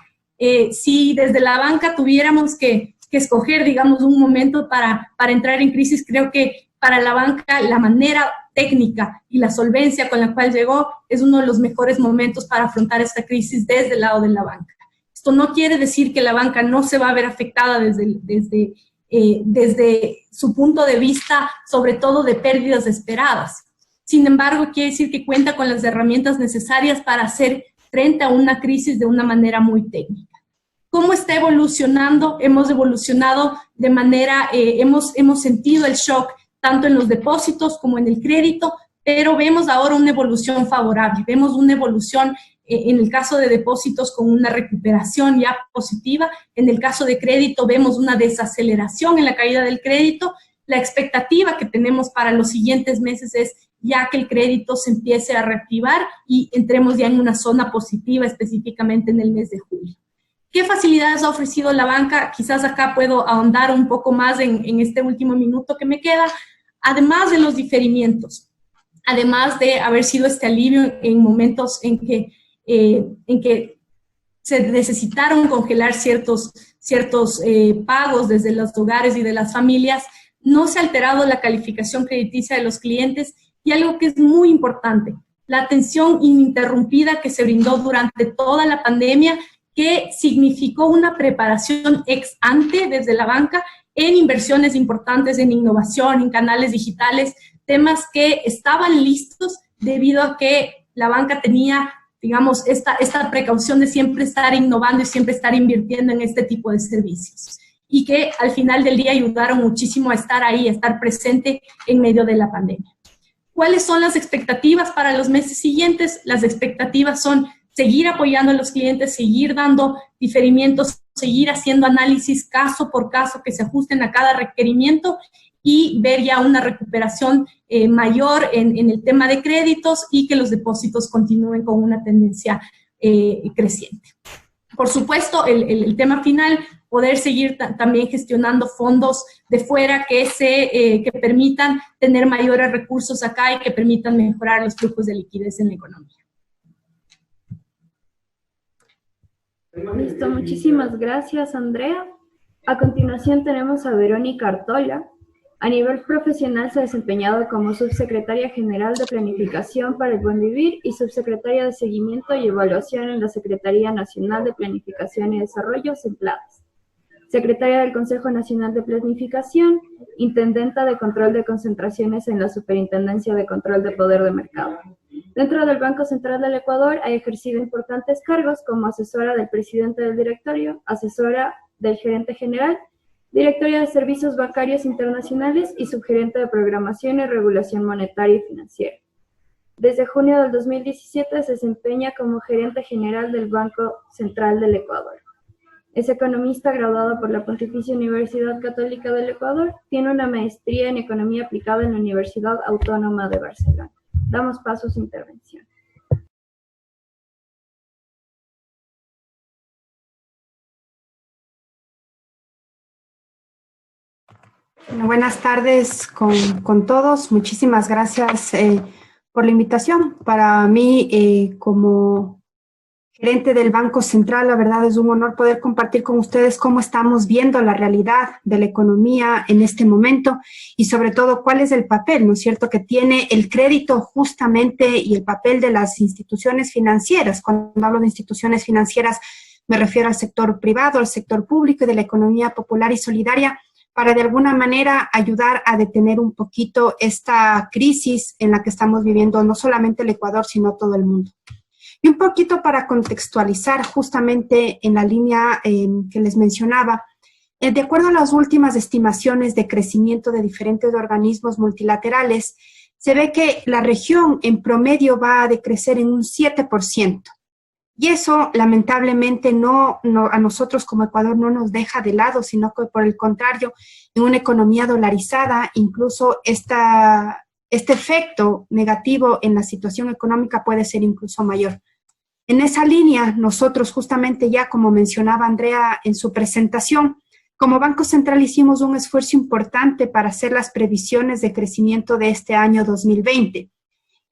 Si desde la banca tuviéramos que escoger, digamos, un momento para entrar en crisis, creo que para la banca la manera técnica y la solvencia con la cual llegó es uno de los mejores momentos para afrontar esta crisis desde el lado de la banca. Esto no quiere decir que la banca no se va a ver afectada desde su punto de vista, sobre todo de pérdidas esperadas. Sin embargo, quiere decir que cuenta con las herramientas necesarias para hacer frente a una crisis de una manera muy técnica. ¿Cómo está evolucionando? Hemos evolucionado de manera, hemos sentido el shock tanto en los depósitos como en el crédito, pero vemos ahora una evolución favorable, vemos una evolución en el caso de depósitos con una recuperación ya positiva, en el caso de crédito vemos una desaceleración en la caída del crédito. La expectativa que tenemos para los siguientes meses es ya que el crédito se empiece a reactivar y entremos ya en una zona positiva específicamente en el mes de julio. ¿Qué facilidades ha ofrecido la banca? Quizás acá puedo ahondar un poco más en este último minuto que me queda. Además de los diferimientos, además de haber sido este alivio en momentos en que se necesitaron congelar ciertos pagos desde los hogares y de las familias, no se ha alterado la calificación crediticia de los clientes y algo que es muy importante, la atención ininterrumpida que se brindó durante toda la pandemia, que significó una preparación ex ante desde la banca en inversiones importantes en innovación, en canales digitales, temas que estaban listos debido a que la banca tenía, digamos, esta precaución de siempre estar innovando y siempre estar invirtiendo en este tipo de servicios. Y que al final del día ayudaron muchísimo a estar ahí, a estar presente en medio de la pandemia. ¿Cuáles son las expectativas para los meses siguientes? Las expectativas son seguir apoyando a los clientes, seguir dando diferimientos, seguir haciendo análisis caso por caso que se ajusten a cada requerimiento y ver ya una recuperación mayor en el tema de créditos y que los depósitos continúen con una tendencia creciente. Por supuesto, el tema final, poder seguir también gestionando fondos de fuera que permitan tener mayores recursos acá y que permitan mejorar los flujos de liquidez en la economía. Listo, muchísimas gracias, Andrea. A continuación tenemos a Verónica Artola. A nivel profesional se ha desempeñado como subsecretaria general de Planificación para el Buen Vivir y subsecretaria de Seguimiento y Evaluación en la Secretaría Nacional de Planificación y Desarrollo, SEMPLADES. Secretaria del Consejo Nacional de Planificación, intendenta de Control de Concentraciones en la Superintendencia de Control de Poder de Mercado. Dentro del Banco Central del Ecuador ha ejercido importantes cargos como asesora del presidente del directorio, asesora del gerente general, directora de Servicios Bancarios Internacionales y subgerente de Programación y Regulación Monetaria y Financiera. Desde junio del 2017 se desempeña como gerente general del Banco Central del Ecuador. Es economista graduado por la Pontificia Universidad Católica del Ecuador. Tiene una maestría en Economía Aplicada en la Universidad Autónoma de Barcelona. Damos paso a su intervención. Bueno, buenas tardes con todos. Muchísimas gracias por la invitación. Para mí, como gerente del Banco Central, la verdad es un honor poder compartir con ustedes cómo estamos viendo la realidad de la economía en este momento y sobre todo cuál es el papel, ¿no es cierto?, que tiene el crédito justamente y el papel de las instituciones financieras. Cuando hablo de instituciones financieras me refiero al sector privado, al sector público y de la economía popular y solidaria, para de alguna manera ayudar a detener un poquito esta crisis en la que estamos viviendo no solamente el Ecuador, sino todo el mundo. Y un poquito para contextualizar justamente en la línea que les mencionaba, de acuerdo a las últimas estimaciones de crecimiento de diferentes organismos multilaterales, se ve que la región en promedio va a decrecer en un 7%. Y eso, lamentablemente, a nosotros como Ecuador no nos deja de lado, sino que por el contrario, en una economía dolarizada, incluso este efecto negativo en la situación económica puede ser incluso mayor. En esa línea, nosotros justamente ya, como mencionaba Andrea en su presentación, como Banco Central hicimos un esfuerzo importante para hacer las previsiones de crecimiento de este año 2020.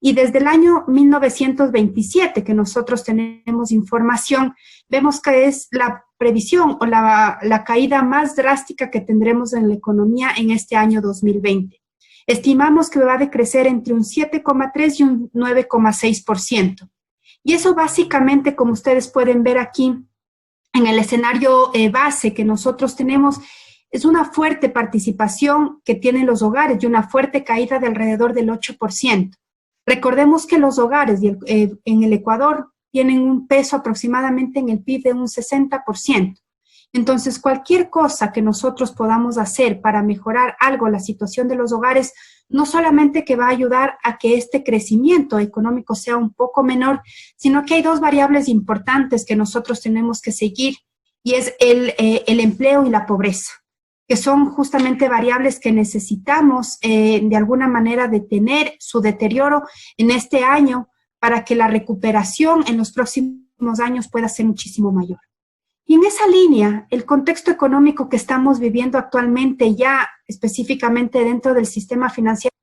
Y desde el año 1927, que nosotros tenemos información, vemos que es la previsión o la caída más drástica que tendremos en la economía en este año 2020. Estimamos que va a decrecer entre un 7,3 y un 9,6%. Y eso básicamente, como ustedes pueden ver aquí, en el escenario base que nosotros tenemos, es una fuerte participación que tienen los hogares y una fuerte caída de alrededor del 8%. Recordemos que los hogares en el Ecuador tienen un peso aproximadamente en el PIB de un 60%. Entonces, cualquier cosa que nosotros podamos hacer para mejorar algo la situación de los hogares, no solamente que va a ayudar a que este crecimiento económico sea un poco menor, sino que hay dos variables importantes que nosotros tenemos que seguir, y es el empleo y la pobreza, que son justamente variables que necesitamos de alguna manera detener su deterioro en este año para que la recuperación en los próximos años pueda ser muchísimo mayor. Y en esa línea, el contexto económico que estamos viviendo actualmente, ya específicamente dentro del sistema financiero,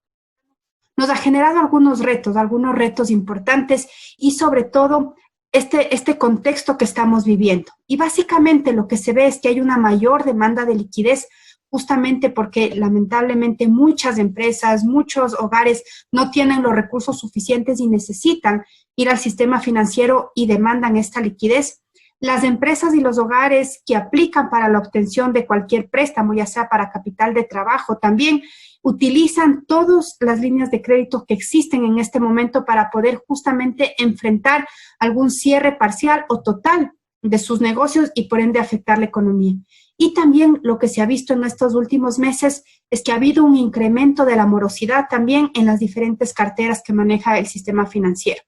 nos ha generado algunos retos importantes y sobre todo este contexto que estamos viviendo. Y básicamente lo que se ve es que hay una mayor demanda de liquidez justamente porque lamentablemente muchas empresas, muchos hogares no tienen los recursos suficientes y necesitan ir al sistema financiero y demandan esta liquidez. Las empresas y los hogares que aplican para la obtención de cualquier préstamo, ya sea para capital de trabajo, también utilizan todas las líneas de crédito que existen en este momento para poder justamente enfrentar algún cierre parcial o total de sus negocios y por ende afectar la economía. Y también lo que se ha visto en estos últimos meses es que ha habido un incremento de la morosidad también en las diferentes carteras que maneja el sistema financiero.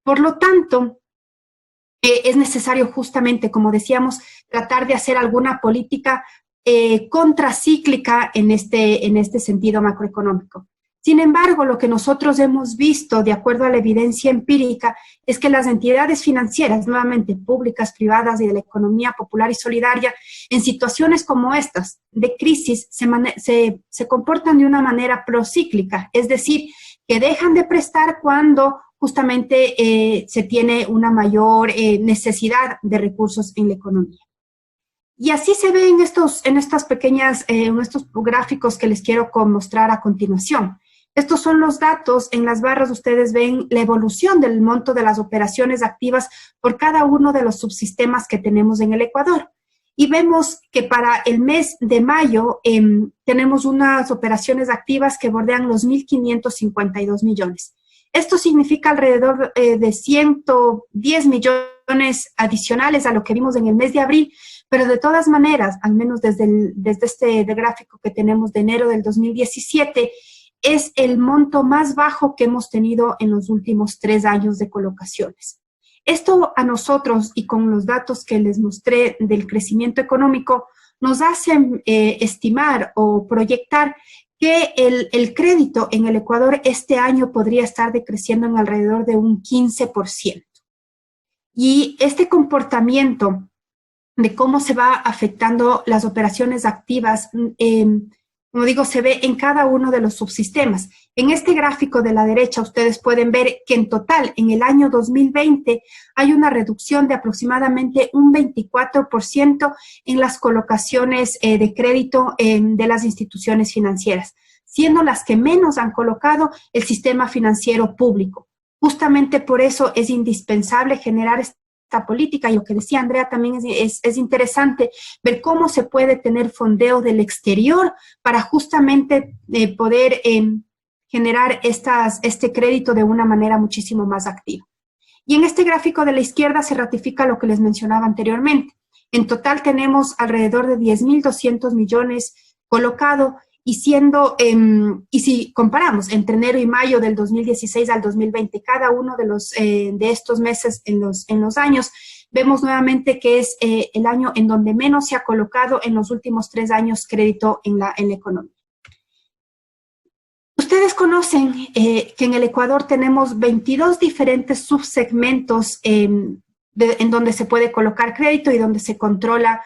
Por lo tanto, es necesario justamente, como decíamos, tratar de hacer alguna política contracíclica en este sentido macroeconómico. Sin embargo, lo que nosotros hemos visto, de acuerdo a la evidencia empírica, es que las entidades financieras, nuevamente públicas, privadas y de la economía popular y solidaria, en situaciones como estas de crisis, se comportan de una manera procíclica, es decir, que dejan de prestar cuando justamente se tiene una mayor necesidad de recursos en la economía. Y así se ve en estos gráficos que les quiero mostrar a continuación. Estos son los datos. En las barras ustedes ven la evolución del monto de las operaciones activas por cada uno de los subsistemas que tenemos en el Ecuador. Y vemos que para el mes de mayo tenemos unas operaciones activas que bordean los 1.552 millones. Esto significa alrededor de 110 millones adicionales a lo que vimos en el mes de abril, pero de todas maneras, al menos desde este gráfico que tenemos de enero del 2017, es el monto más bajo que hemos tenido en los últimos 3 años de colocaciones. Esto a nosotros, y con los datos que les mostré del crecimiento económico, nos hacen estimar o proyectar que el crédito en el Ecuador este año podría estar decreciendo en alrededor de un 15%. Y este comportamiento de cómo se va afectando las operaciones activas, como digo, se ve en cada uno de los subsistemas. En este gráfico de la derecha ustedes pueden ver que en total en el año 2020 hay una reducción de aproximadamente un 24% en las colocaciones de crédito de las instituciones financieras, siendo las que menos han colocado el sistema financiero público. Justamente por eso es indispensable generar esta política, y lo que decía Andrea también es interesante ver cómo se puede tener fondeo del exterior para justamente poder generar este crédito de una manera muchísimo más activa. Y en este gráfico de la izquierda se ratifica lo que les mencionaba anteriormente. En total tenemos alrededor de 10.200 millones colocado, y si comparamos entre enero y mayo del 2016 al 2020, cada uno de estos meses en los años, vemos nuevamente que es el año en donde menos se ha colocado en los últimos 3 años crédito en la economía. Ustedes conocen que en el Ecuador tenemos 22 diferentes subsegmentos en donde se puede colocar crédito y donde se controla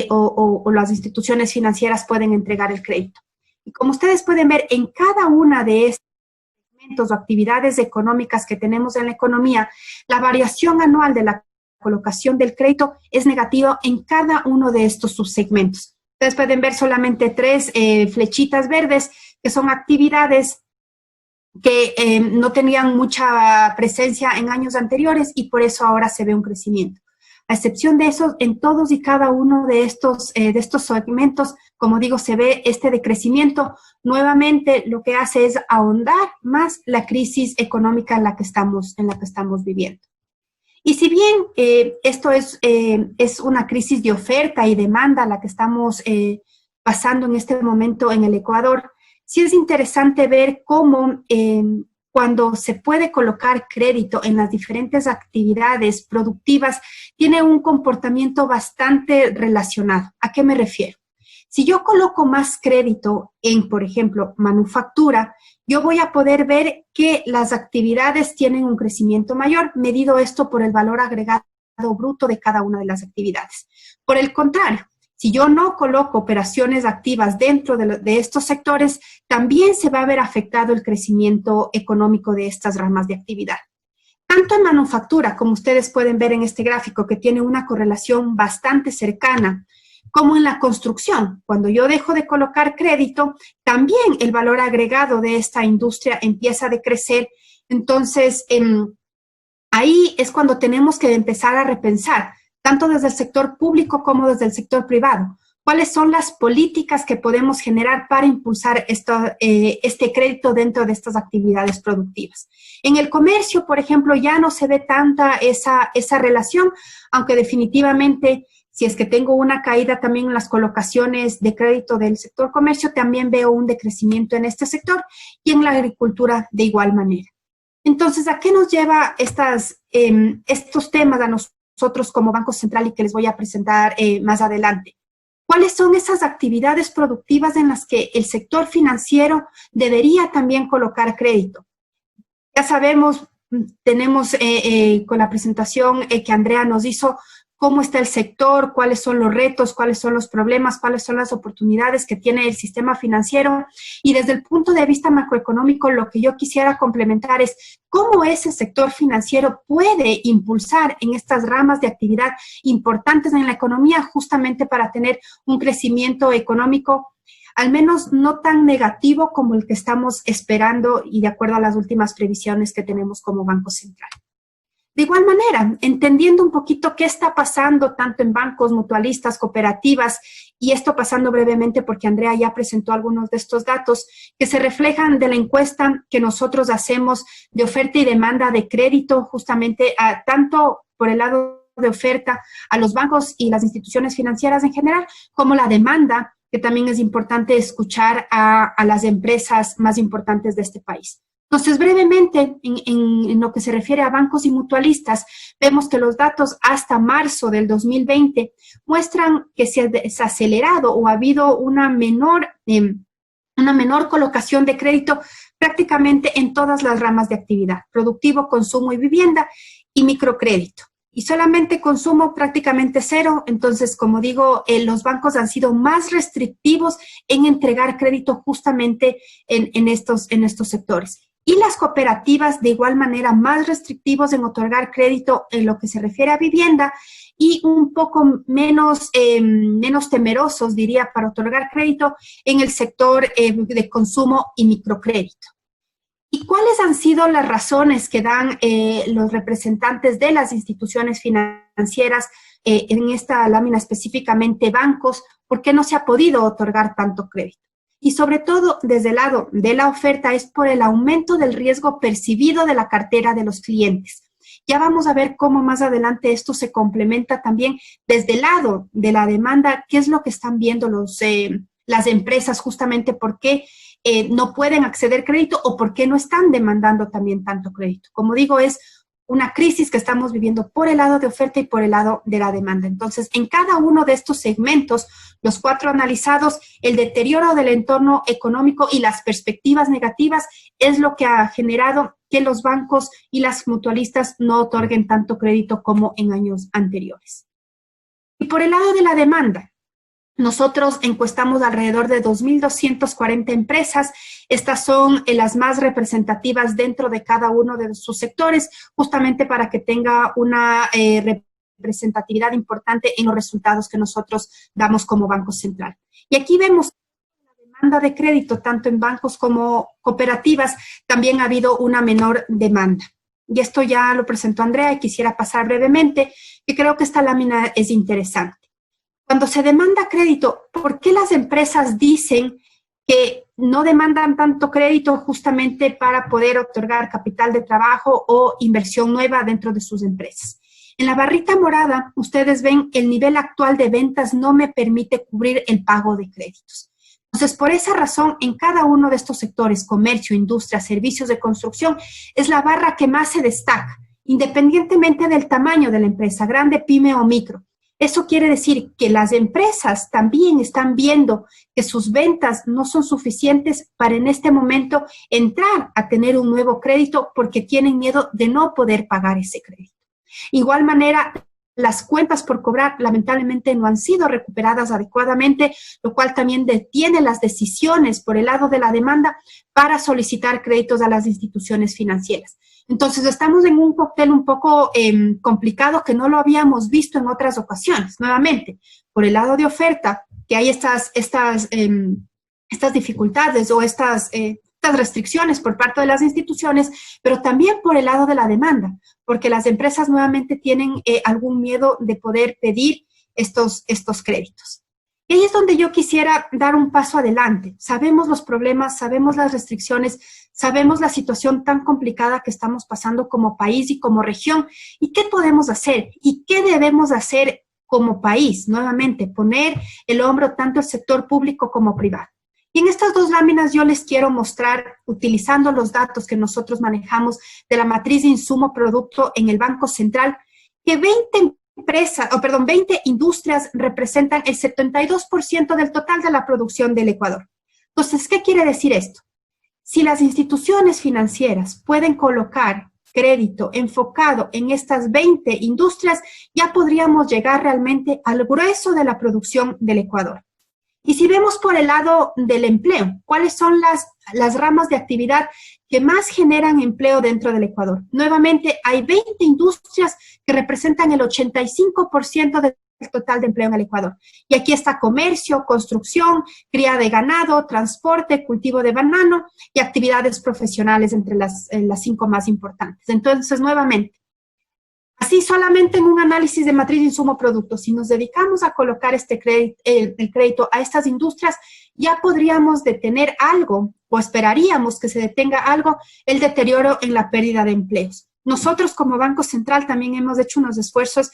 o las instituciones financieras pueden entregar el crédito. Y como ustedes pueden ver, en cada una de estos segmentos o actividades económicas que tenemos en la economía, la variación anual de la colocación del crédito es negativa en cada uno de estos subsegmentos. Ustedes pueden ver solamente 3 flechitas verdes, que son actividades que no tenían mucha presencia en años anteriores y por eso ahora se ve un crecimiento. A excepción de eso, en todos y cada uno de estos segmentos, como digo, se ve este decrecimiento. Nuevamente, lo que hace es ahondar más la crisis económica en la que estamos viviendo. Y si bien esto es una crisis de oferta y demanda la que estamos pasando en este momento en el Ecuador, sí es interesante ver cómo cuando se puede colocar crédito en las diferentes actividades productivas, tiene un comportamiento bastante relacionado. ¿A qué me refiero? Si yo coloco más crédito en, por ejemplo, manufactura, yo voy a poder ver que las actividades tienen un crecimiento mayor, medido esto por el valor agregado bruto de cada una de las actividades. Por el contrario, si yo no coloco operaciones activas dentro de estos sectores, también se va a ver afectado el crecimiento económico de estas ramas de actividad. Tanto en manufactura, como ustedes pueden ver en este gráfico, que tiene una correlación bastante cercana, como en la construcción. Cuando yo dejo de colocar crédito, también el valor agregado de esta industria empieza a decrecer. Entonces, ahí es cuando tenemos que empezar a repensar, tanto desde el sector público como desde el sector privado, cuáles son las políticas que podemos generar para impulsar este crédito dentro de estas actividades productivas. En el comercio, por ejemplo, ya no se ve tanta esa relación, aunque definitivamente, si es que tengo una caída también en las colocaciones de crédito del sector comercio, también veo un decrecimiento en este sector y en la agricultura de igual manera. Entonces, ¿a qué nos lleva estos temas a nosotros como Banco Central y que les voy a presentar más adelante? ¿Cuáles son esas actividades productivas en las que el sector financiero debería también colocar crédito? Ya sabemos, tenemos con la presentación que Andrea nos hizo, cómo está el sector, cuáles son los retos, cuáles son los problemas, cuáles son las oportunidades que tiene el sistema financiero. Y desde el punto de vista macroeconómico, lo que yo quisiera complementar es cómo ese sector financiero puede impulsar en estas ramas de actividad importantes en la economía justamente para tener un crecimiento económico al menos no tan negativo como el que estamos esperando y de acuerdo a las últimas previsiones que tenemos como Banco Central. De igual manera, entendiendo un poquito qué está pasando tanto en bancos, mutualistas, cooperativas, y esto pasando brevemente porque Andrea ya presentó algunos de estos datos que se reflejan de la encuesta que nosotros hacemos de oferta y demanda de crédito justamente tanto por el lado de oferta a los bancos y las instituciones financieras en general, como la demanda, que también es importante escuchar a las empresas más importantes de este país. Entonces, brevemente, en lo que se refiere a bancos y mutualistas, vemos que los datos hasta marzo del 2020 muestran que se ha acelerado o ha habido una menor colocación de crédito prácticamente en todas las ramas de actividad, productivo, consumo y vivienda y microcrédito. Y solamente consumo prácticamente cero, entonces, como digo, los bancos han sido más restrictivos en entregar crédito justamente en estos sectores. Y las cooperativas, de igual manera, más restrictivos en otorgar crédito en lo que se refiere a vivienda y un poco menos temerosos, diría, para otorgar crédito en el sector de consumo y microcrédito. ¿Y cuáles han sido las razones que dan los representantes de las instituciones financieras, en esta lámina específicamente bancos, por qué no se ha podido otorgar tanto crédito? Y sobre todo, desde el lado de la oferta, es por el aumento del riesgo percibido de la cartera de los clientes. Ya vamos a ver cómo más adelante esto se complementa también desde el lado de la demanda, qué es lo que están viendo las empresas, justamente por qué no pueden acceder a crédito o por qué no están demandando también tanto crédito. Como digo, es una crisis que estamos viviendo por el lado de oferta y por el lado de la demanda. Entonces, en cada uno de estos segmentos, los 4 analizados, el deterioro del entorno económico y las perspectivas negativas es lo que ha generado que los bancos y las mutualistas no otorguen tanto crédito como en años anteriores. Y por el lado de la demanda, nosotros encuestamos alrededor de 2.240 empresas. Estas son las más representativas dentro de cada uno de sus sectores, justamente para que tenga una representatividad importante en los resultados que nosotros damos como Banco Central. Y aquí vemos la demanda de crédito, tanto en bancos como cooperativas, también ha habido una menor demanda. Y esto ya lo presentó Andrea y quisiera pasar brevemente, que creo que esta lámina es interesante. Cuando se demanda crédito, ¿por qué las empresas dicen que no demandan tanto crédito justamente para poder otorgar capital de trabajo o inversión nueva dentro de sus empresas? En la barrita morada, ustedes ven el nivel actual de ventas no me permite cubrir el pago de créditos. Entonces, por esa razón, en cada uno de estos sectores, comercio, industria, servicios de construcción, es la barra que más se destaca, independientemente del tamaño de la empresa, grande, pyme o micro. Eso quiere decir que las empresas también están viendo que sus ventas no son suficientes para en este momento entrar a tener un nuevo crédito porque tienen miedo de no poder pagar ese crédito. Igual manera, las cuentas por cobrar lamentablemente no han sido recuperadas adecuadamente, lo cual también detiene las decisiones por el lado de la demanda para solicitar créditos a las instituciones financieras. Entonces, estamos en un cóctel un poco complicado que no lo habíamos visto en otras ocasiones. Nuevamente, por el lado de oferta, que hay estas dificultades o estas restricciones por parte de las instituciones, pero también por el lado de la demanda, porque las empresas nuevamente tienen algún miedo de poder pedir estos créditos. Y ahí es donde yo quisiera dar un paso adelante. Sabemos los problemas, sabemos las restricciones, sabemos la situación tan complicada que estamos pasando como país y como región. ¿Y qué podemos hacer? ¿Y qué debemos hacer como país? Nuevamente, poner el hombro tanto al sector público como privado. Y en estas 2 láminas yo les quiero mostrar, utilizando los datos que nosotros manejamos de la matriz de insumo-producto en el Banco Central, que 20 20 industrias representan el 72% del total de la producción del Ecuador. Entonces, ¿qué quiere decir esto? Si las instituciones financieras pueden colocar crédito enfocado en estas 20 industrias, ya podríamos llegar realmente al grueso de la producción del Ecuador. Y si vemos por el lado del empleo, ¿cuáles son las ramas de actividad que más generan empleo dentro del Ecuador? Nuevamente, hay 20 industrias que representan el 85% del total de empleo en el Ecuador. Y aquí está comercio, construcción, cría de ganado, transporte, cultivo de banano y actividades profesionales entre las 5 más importantes. Entonces, nuevamente, así solamente en un análisis de matriz de insumo-producto, si nos dedicamos a colocar el crédito a estas industrias, ya podríamos detener algo, o esperaríamos que se detenga algo, el deterioro en la pérdida de empleos. Nosotros como Banco Central también hemos hecho unos esfuerzos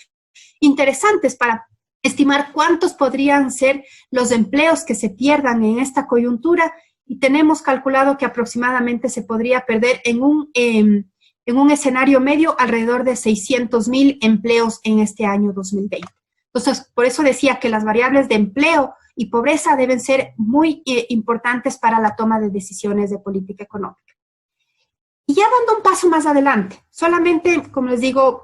interesantes para estimar cuántos podrían ser los empleos que se pierdan en esta coyuntura y tenemos calculado que aproximadamente se podría perder en un escenario medio alrededor de 600,000 empleos en este año 2020. Entonces, por eso decía que las variables de empleo y pobreza deben ser muy importantes para la toma de decisiones de política económica. Y ya dando un paso más adelante, solamente, como les digo,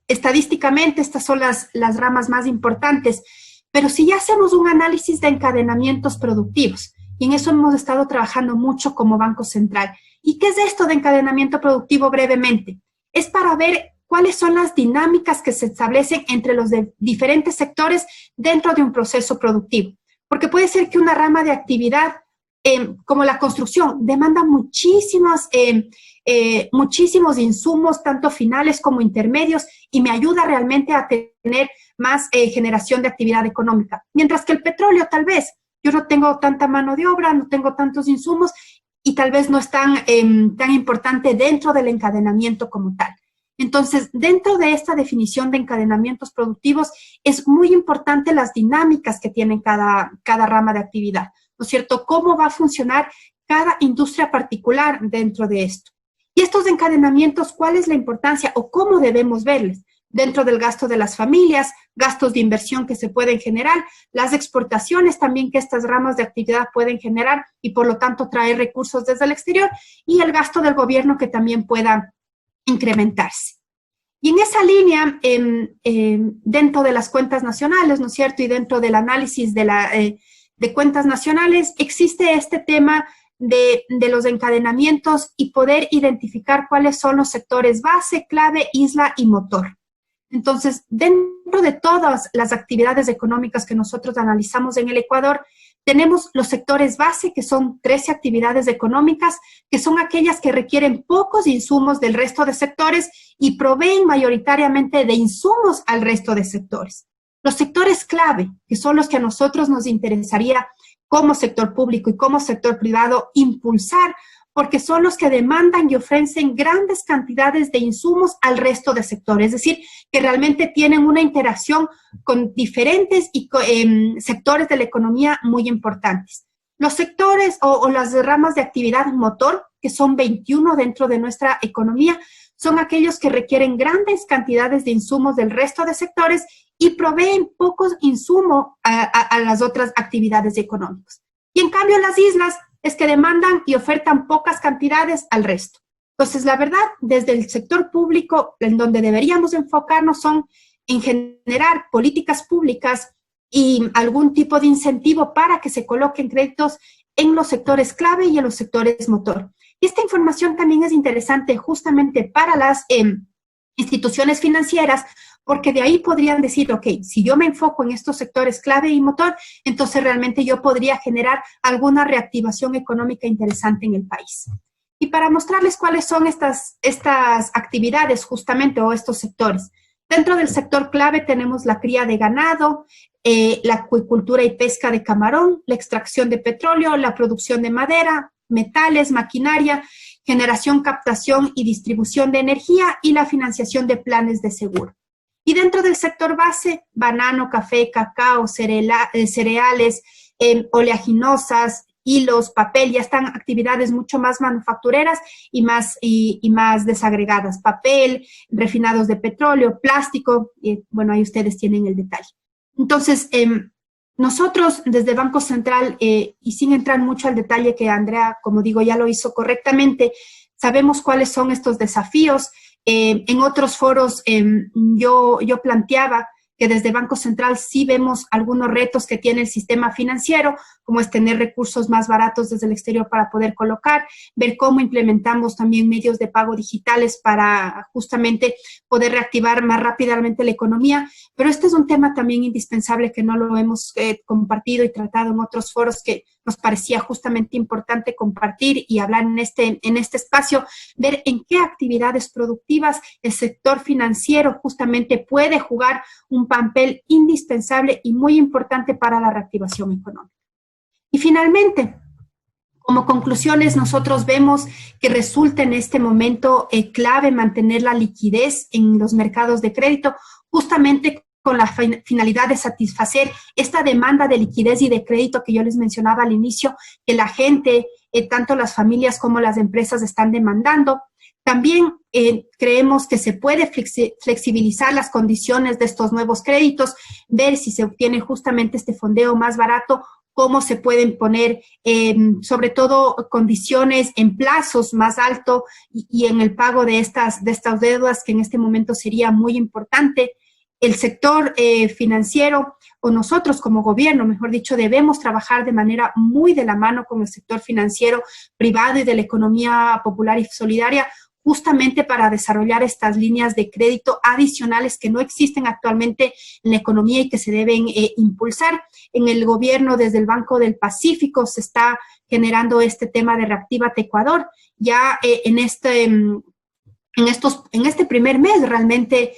estadísticamente estas son las ramas más importantes, pero si ya hacemos un análisis de encadenamientos productivos, y en eso hemos estado trabajando mucho como Banco Central. ¿Y qué es esto de encadenamiento productivo brevemente? Es para ver cuáles son las dinámicas que se establecen entre los diferentes sectores dentro de un proceso productivo. Porque puede ser que una rama de actividad, como la construcción, demanda muchísimos insumos, tanto finales como intermedios, y me ayuda realmente a tener más generación de actividad económica. Mientras que el petróleo, tal vez, yo no tengo tanta mano de obra, no tengo tantos insumos, y tal vez no es tan importante dentro del encadenamiento como tal. Entonces, dentro de esta definición de encadenamientos productivos, es muy importante las dinámicas que tiene cada rama de actividad, ¿no es cierto? Cómo va a funcionar cada industria particular dentro de esto. Y estos encadenamientos, ¿cuál es la importancia o cómo debemos verles? Dentro del gasto de las familias, gastos de inversión que se pueden generar, las exportaciones también que estas ramas de actividad pueden generar y por lo tanto traer recursos desde el exterior, y el gasto del gobierno que también pueda incrementarse. Y en esa línea, dentro de las cuentas nacionales, ¿no es cierto? Y dentro del análisis de cuentas nacionales, existe este tema de los encadenamientos y poder identificar cuáles son los sectores base, clave, isla y motor. Entonces, dentro de todas las actividades económicas que nosotros analizamos en el Ecuador, tenemos los sectores base, que son 13 actividades económicas, que son aquellas que requieren pocos insumos del resto de sectores y proveen mayoritariamente de insumos al resto de sectores. Los sectores clave, que son los que a nosotros nos interesaría como sector público y como sector privado impulsar, porque son los que demandan y ofrecen grandes cantidades de insumos al resto de sectores, es decir, que realmente tienen una interacción con diferentes sectores de la economía muy importantes. Los sectores o las ramas de actividad motor, que son 21 dentro de nuestra economía, son aquellos que requieren grandes cantidades de insumos del resto de sectores y proveen pocos insumos a las otras actividades económicas. Y en cambio las islas es que demandan y ofertan pocas cantidades al resto. Entonces, la verdad, desde el sector público, en donde deberíamos enfocarnos son en generar políticas públicas y algún tipo de incentivo para que se coloquen créditos en los sectores clave y en los sectores motor. Y esta información también es interesante justamente para las instituciones financieras, porque de ahí podrían decir, ok, si yo me enfoco en estos sectores clave y motor, entonces realmente yo podría generar alguna reactivación económica interesante en el país. Y para mostrarles cuáles son estas actividades justamente o estos sectores. Dentro del sector clave tenemos la cría de ganado, la acuicultura y pesca de camarón, la extracción de petróleo, la producción de madera, metales, maquinaria, generación, captación y distribución de energía y la financiación de planes de seguro. Y dentro del sector base, banano, café, cacao, cereales, oleaginosas hilos, papel, ya están actividades mucho más manufactureras y más desagregadas. Papel, refinados de petróleo, plástico, bueno, ahí ustedes tienen el detalle. Entonces, nosotros desde Banco Central, y sin entrar mucho al detalle que Andrea, como digo, ya lo hizo correctamente, sabemos cuáles son estos desafíos. En otros foros yo planteaba que desde Banco Central sí vemos algunos retos que tiene el sistema financiero, como es tener recursos más baratos desde el exterior para poder colocar, ver cómo implementamos también medios de pago digitales para justamente poder reactivar más rápidamente la economía. Pero este es un tema también indispensable que no lo hemos compartido y tratado en otros foros que nos parecía justamente importante compartir y hablar en este espacio, ver en qué actividades productivas el sector financiero justamente puede jugar un papel indispensable y muy importante para la reactivación económica. Y finalmente, como conclusiones, nosotros vemos que resulta en este momento clave mantener la liquidez en los mercados de crédito, justamente con la finalidad de satisfacer esta demanda de liquidez y de crédito que yo les mencionaba al inicio, que la gente, tanto las familias como las empresas están demandando. También creemos que se puede flexibilizar las condiciones de estos nuevos créditos, ver si se obtiene justamente este fondeo más barato, cómo se pueden poner, sobre todo, condiciones en plazos más altos y en el pago de estas deudas, que en este momento sería muy importante. El sector financiero, o nosotros como gobierno, mejor dicho, debemos trabajar de manera muy de la mano con el sector financiero privado y de la economía popular y solidaria, justamente para desarrollar estas líneas de crédito adicionales que no existen actualmente en la economía y que se deben impulsar. En el gobierno, desde el Banco del Pacífico, se está generando este tema de Reactívate Ecuador. Ya en este primer mes realmente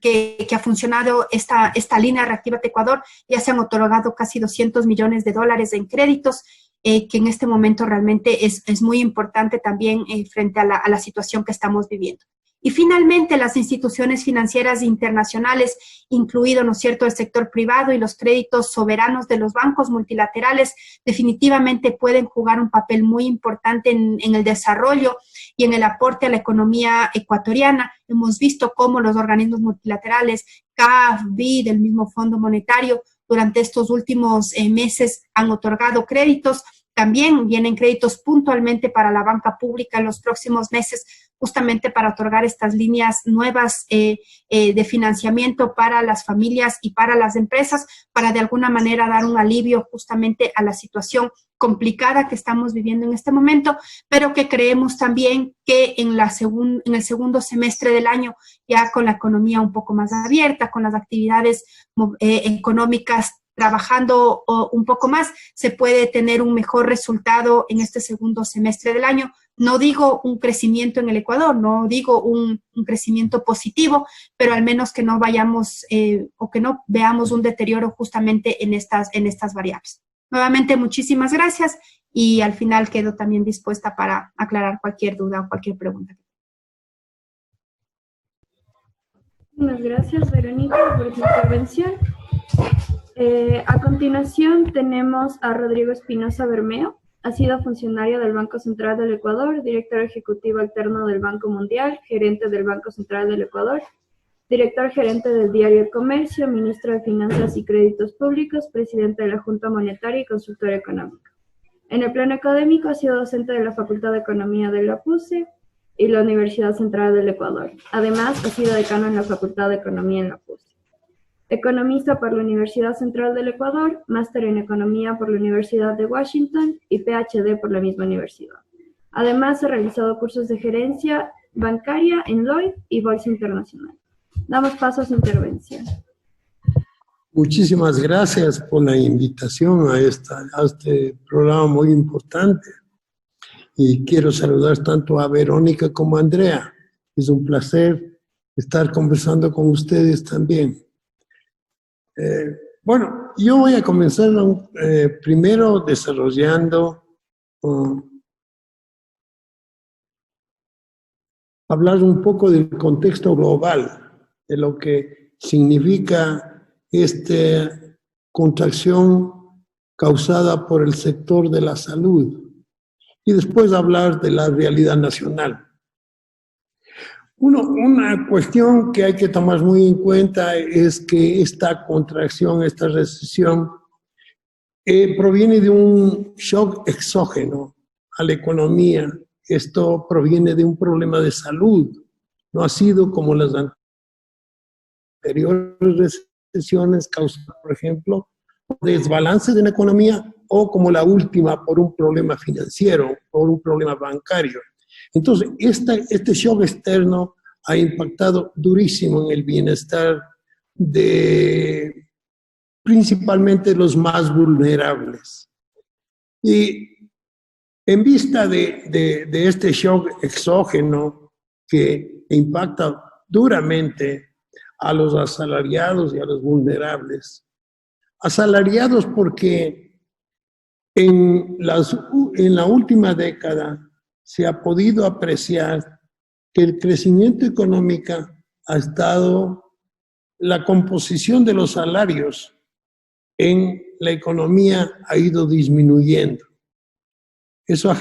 que ha funcionado esta línea Reactívate Ecuador, ya se han otorgado casi $200 millones en créditos, que en este momento realmente es muy importante también frente a la situación que estamos viviendo. Y finalmente, las instituciones financieras internacionales, incluido, ¿no es cierto?, el sector privado y los créditos soberanos de los bancos multilaterales, definitivamente pueden jugar un papel muy importante en el desarrollo y en el aporte a la economía ecuatoriana. Hemos visto cómo los organismos multilaterales, CAF, BID, el mismo Fondo Monetario, durante estos últimos meses han otorgado créditos. También vienen créditos puntualmente para la banca pública en los próximos meses, justamente para otorgar estas líneas nuevas de financiamiento para las familias y para las empresas, para de alguna manera dar un alivio justamente a la situación complicada que estamos viviendo en este momento, pero que creemos también que en el segundo semestre del año, ya con la economía un poco más abierta, con las actividades económicas trabajando un poco más, se puede tener un mejor resultado en este segundo semestre del año. No digo un crecimiento en el Ecuador, no digo un crecimiento positivo, pero al menos que no vayamos o que no veamos un deterioro justamente en estas variables. Nuevamente, muchísimas gracias y al final quedo también dispuesta para aclarar cualquier duda o cualquier pregunta. Muchas gracias, Verónica, por tu intervención. A continuación tenemos a Rodrigo Espinosa Bermeo. Ha sido funcionario del Banco Central del Ecuador, director ejecutivo alterno del Banco Mundial, gerente del Banco Central del Ecuador, director gerente del Diario El Comercio, ministro de Finanzas y Créditos Públicos, presidente de la Junta Monetaria y consultor económico. En el plano académico ha sido docente de la Facultad de Economía de la PUCE y la Universidad Central del Ecuador. Además, ha sido decano en la Facultad de Economía en la PUCE. Economista por la Universidad Central del Ecuador, máster en Economía por la Universidad de Washington y PhD por la misma universidad. Además, ha realizado cursos de gerencia bancaria en Lloyd y Bolsa Internacional. Damos paso a su intervención. Muchísimas gracias por la invitación a este programa muy importante. Y quiero saludar tanto a Verónica como a Andrea. Es un placer estar conversando con ustedes también. Bueno, yo voy a comenzar primero desarrollando, hablar un poco del contexto global, de lo que significa esta contracción causada por el sector de la salud y después hablar de la realidad nacional. Una cuestión que hay que tomar muy en cuenta es que esta contracción, esta recesión, proviene de un shock exógeno a la economía. Esto proviene de un problema de salud. No ha sido como las anteriores recesiones causadas, por ejemplo, por desbalances en la economía o como la última por un problema financiero, por un problema bancario. Entonces, este shock externo ha impactado durísimo en el bienestar de principalmente los más vulnerables. Y en vista de este shock exógeno que impacta duramente a los asalariados y a los vulnerables, asalariados porque en la última década se ha podido apreciar que el crecimiento económico ha estado, la composición de los salarios en la economía ha ido disminuyendo. Eso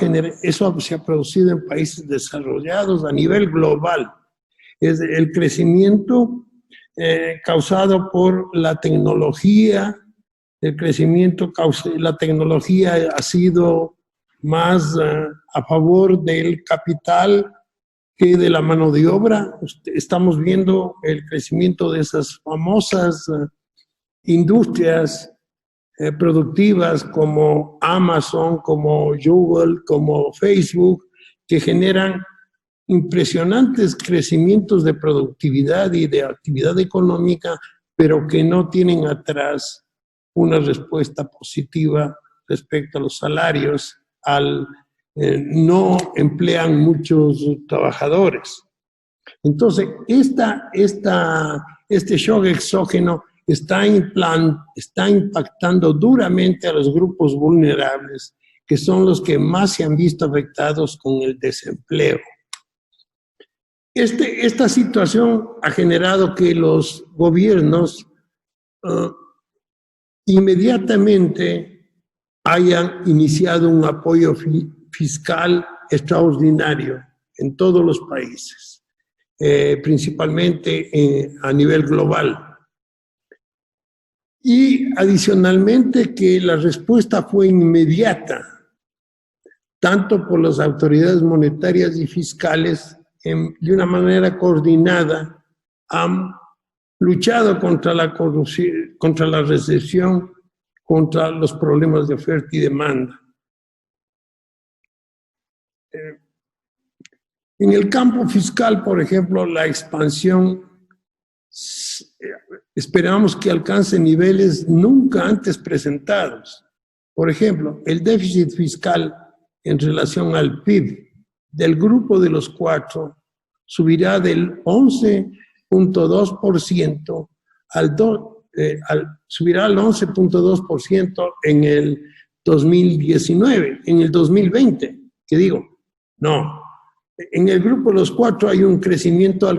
se ha producido en países desarrollados a nivel global. Es el crecimiento causado por la tecnología. La tecnología ha sido más a favor del capital que de la mano de obra. Estamos viendo el crecimiento de esas famosas industrias productivas como Amazon, como Google, como Facebook, que generan impresionantes crecimientos de productividad y de actividad económica, pero que no tienen atrás una respuesta positiva respecto a los salarios, no emplean muchos trabajadores. Entonces, este shock exógeno está impactando duramente a los grupos vulnerables, que son los que más se han visto afectados con el desempleo. Esta situación ha generado que los gobiernos inmediatamente hayan iniciado un apoyo fiscal extraordinario en todos los países, principalmente a nivel global. Y adicionalmente que la respuesta fue inmediata, tanto por las autoridades monetarias y fiscales, de una manera coordinada, han luchado contra la corrupción, contra la recesión, contra los problemas de oferta y demanda. En el campo fiscal, por ejemplo, la expansión esperamos que alcance niveles nunca antes presentados. Por ejemplo, el déficit fiscal en relación al PIB del grupo de los 4 subirá del 11.2% subirá al 11.2% en el 2019, en el 2020, que digo, no. En el grupo de los 4 hay un crecimiento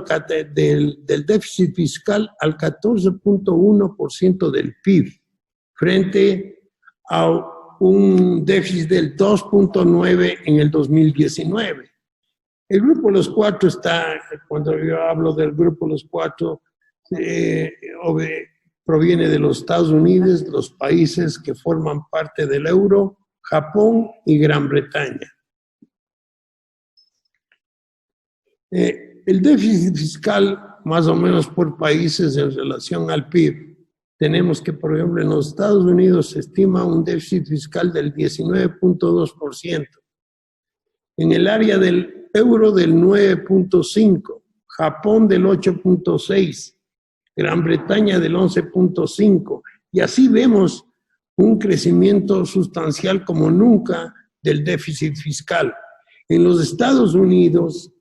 del déficit fiscal al 14.1% del PIB, frente a un déficit del 2.9% en el 2019. El grupo de los 4 está, cuando yo hablo del grupo de los 4, proviene de los Estados Unidos, los países que forman parte del euro, Japón y Gran Bretaña. El déficit fiscal, más o menos por países en relación al PIB, tenemos que, por ejemplo, en los Estados Unidos se estima un déficit fiscal del 19.2%, en el área del euro del 9.5%, Japón del 8.6%, Gran Bretaña del 11.5%, y así vemos un crecimiento sustancial como nunca del déficit fiscal. En los Estados Unidos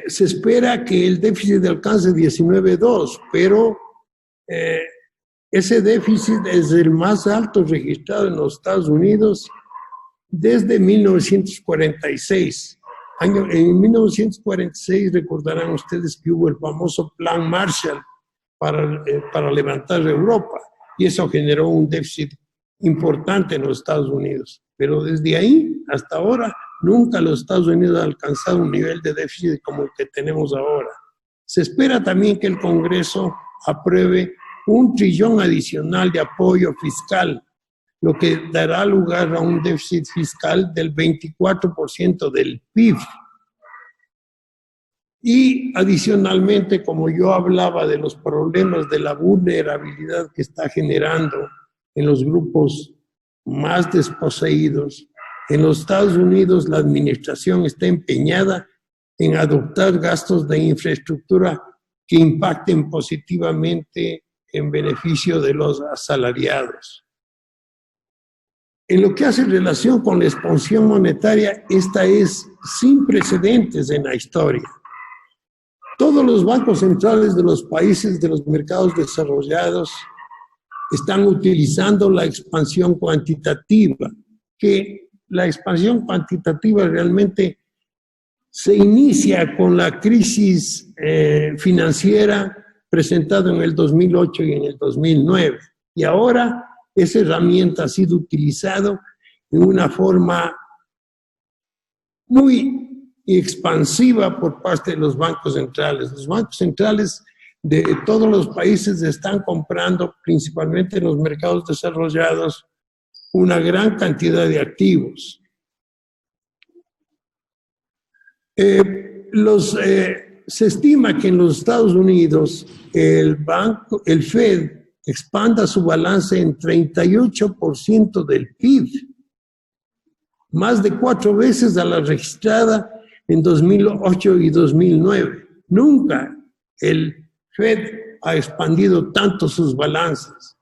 se espera que el déficit alcance 19.2%, pero ese déficit es el más alto registrado en los Estados Unidos desde 1946. En 1946 recordarán ustedes que hubo el famoso Plan Marshall para levantar Europa, y eso generó un déficit importante en los Estados Unidos, pero desde ahí hasta ahora nunca los Estados Unidos han alcanzado un nivel de déficit como el que tenemos ahora. Se espera también que el Congreso apruebe 1 trillón adicional de apoyo fiscal, lo que dará lugar a un déficit fiscal del 24% del PIB. Y adicionalmente, como yo hablaba de los problemas de la vulnerabilidad que está generando en los grupos más desposeídos, en los Estados Unidos la administración está empeñada en adoptar gastos de infraestructura que impacten positivamente en beneficio de los asalariados. En lo que hace relación con la expansión monetaria, esta es sin precedentes en la historia. Todos los bancos centrales de los países de los mercados desarrollados están utilizando la expansión cuantitativa, que la expansión cuantitativa realmente se inicia con la crisis financiera presentada en el 2008 y en el 2009. Y ahora esa herramienta ha sido utilizada en una forma muy expansiva por parte de los bancos centrales. Los bancos centrales de todos los países están comprando, principalmente en los mercados desarrollados, una gran cantidad de activos. Se estima que en los Estados Unidos el Fed expanda su balance en 38% del PIB, más de 4 veces a la registrada en 2008 y 2009. Nunca el Fed ha expandido tanto sus balances.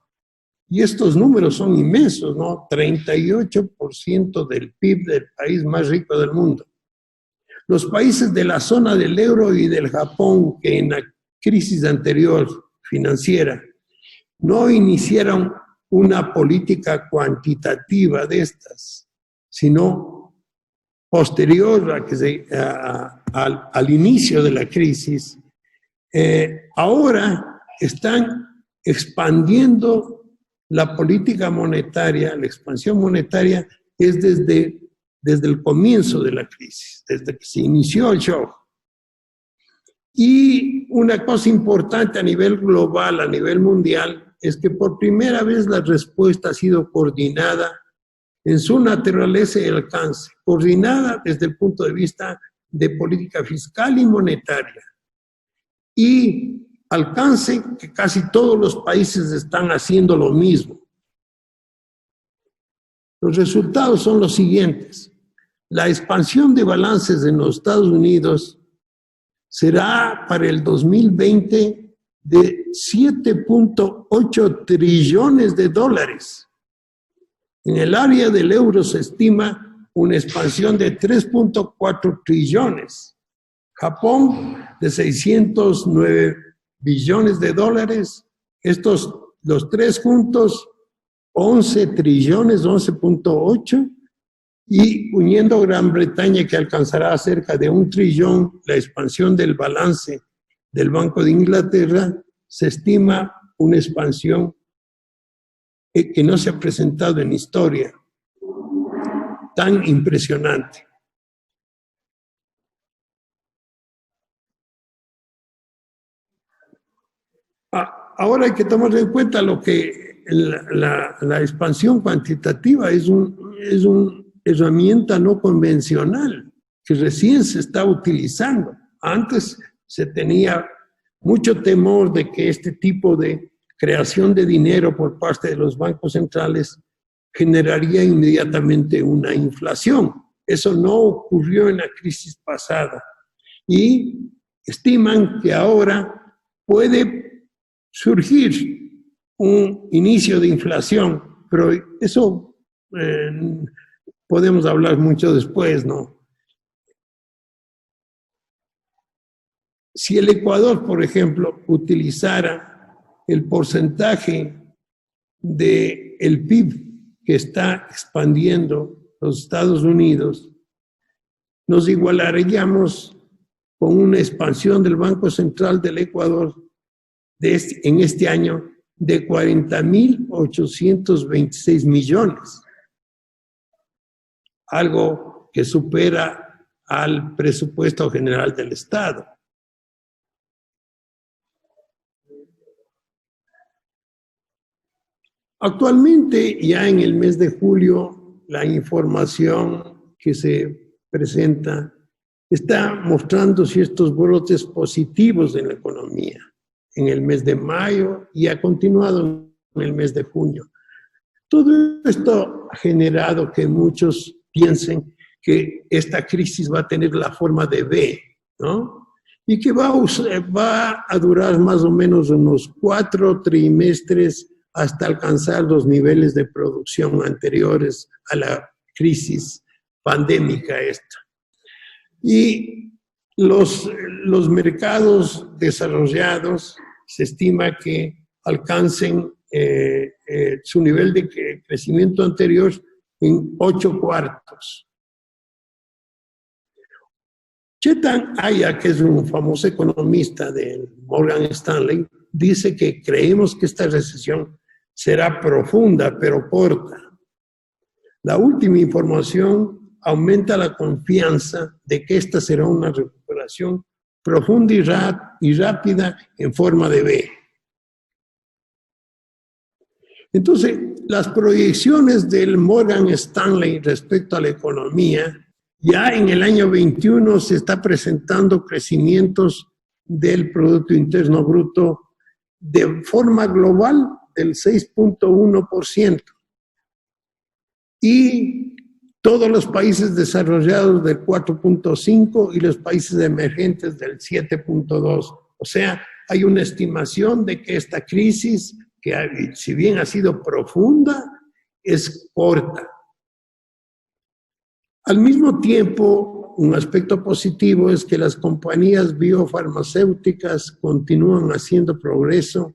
Y estos números son inmensos, ¿no? 38% del PIB del país más rico del mundo. Los países de la zona del euro y del Japón, que en la crisis anterior financiera no iniciaron una política cuantitativa de estas, sino posterior al inicio de la crisis, ahora están expandiendo la política monetaria. La expansión monetaria es desde el comienzo de la crisis, desde que se inició el shock. Y una cosa importante a nivel global, a nivel mundial, es que por primera vez la respuesta ha sido coordinada en su naturaleza y alcance, coordinada desde el punto de vista de política fiscal y monetaria. Y alcance que casi todos los países están haciendo lo mismo. Los resultados son los siguientes. La expansión de balances en los Estados Unidos será para el 2020 de 7.8 trillones de dólares. En el área del euro se estima una expansión de 3.4 trillones. Japón de 609 billones de dólares. Los tres juntos, 11 trillones, 11.8. Y uniendo Gran Bretaña, que alcanzará cerca de 1 trillón, la expansión del balance del Banco de Inglaterra, se estima una expansión que no se ha presentado en historia, tan impresionante. Ahora hay que tomar en cuenta lo que la expansión cuantitativa es una herramienta no convencional que recién se está utilizando. Antes se tenía mucho temor de que este tipo de creación de dinero por parte de los bancos centrales generaría inmediatamente una inflación. Eso no ocurrió en la crisis pasada. Y estiman que ahora puede surgir un inicio de inflación, pero eso podemos hablar mucho después, ¿no? Si el Ecuador, por ejemplo, utilizara el porcentaje del PIB que está expandiendo los Estados Unidos, nos igualaríamos con una expansión del Banco Central del Ecuador en este año de 40.826 millones, algo que supera al presupuesto general del Estado. Actualmente, ya en el mes de julio, la información que se presenta está mostrando ciertos brotes positivos en la economía en el mes de mayo y ha continuado en el mes de junio. Todo esto ha generado que muchos piensen que esta crisis va a tener la forma de V, ¿no? Y que va a durar más o menos unos 4 trimestres hasta alcanzar los niveles de producción anteriores a la crisis pandémica esta. Y los mercados desarrollados se estima que alcancen su nivel de crecimiento anterior en 8/4. Chetan Aya, que es un famoso economista de Morgan Stanley, dice que creemos que esta recesión será profunda, pero corta. La última información aumenta la confianza de que esta será una recuperación profunda y rápida en forma de V. Entonces, las proyecciones del Morgan Stanley respecto a la economía, ya en el año 21 se está presentando crecimientos del Producto Interno Bruto de forma global del 6.1%. Y todos los países desarrollados del 4.5% y los países emergentes del 7.2%. O sea, hay una estimación de que esta crisis, que si bien ha sido profunda, es corta. Al mismo tiempo, un aspecto positivo es que las compañías biofarmacéuticas continúan haciendo progreso.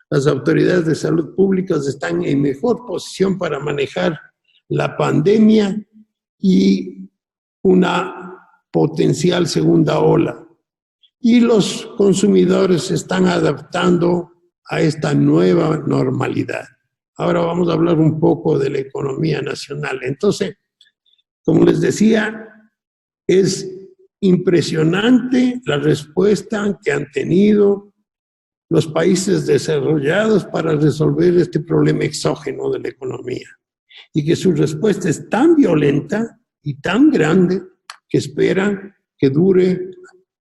Las autoridades de salud pública están en mejor posición para manejar la pandemia y una potencial segunda ola. Y los consumidores se están adaptando a esta nueva normalidad. Ahora vamos a hablar un poco de la economía nacional. Entonces, como les decía, es impresionante la respuesta que han tenido los países desarrollados para resolver este problema exógeno de la economía. Y que su respuesta es tan violenta y tan grande que esperan que dure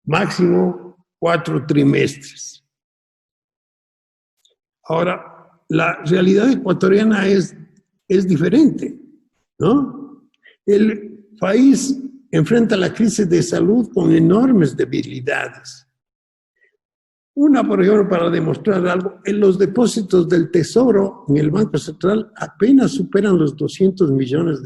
máximo 4 trimestres. Ahora, la realidad ecuatoriana es diferente, ¿no? El país enfrenta la crisis de salud con enormes debilidades. Una, por ejemplo, para demostrar algo, en los depósitos del Tesoro en el Banco Central apenas superan los $200 millones.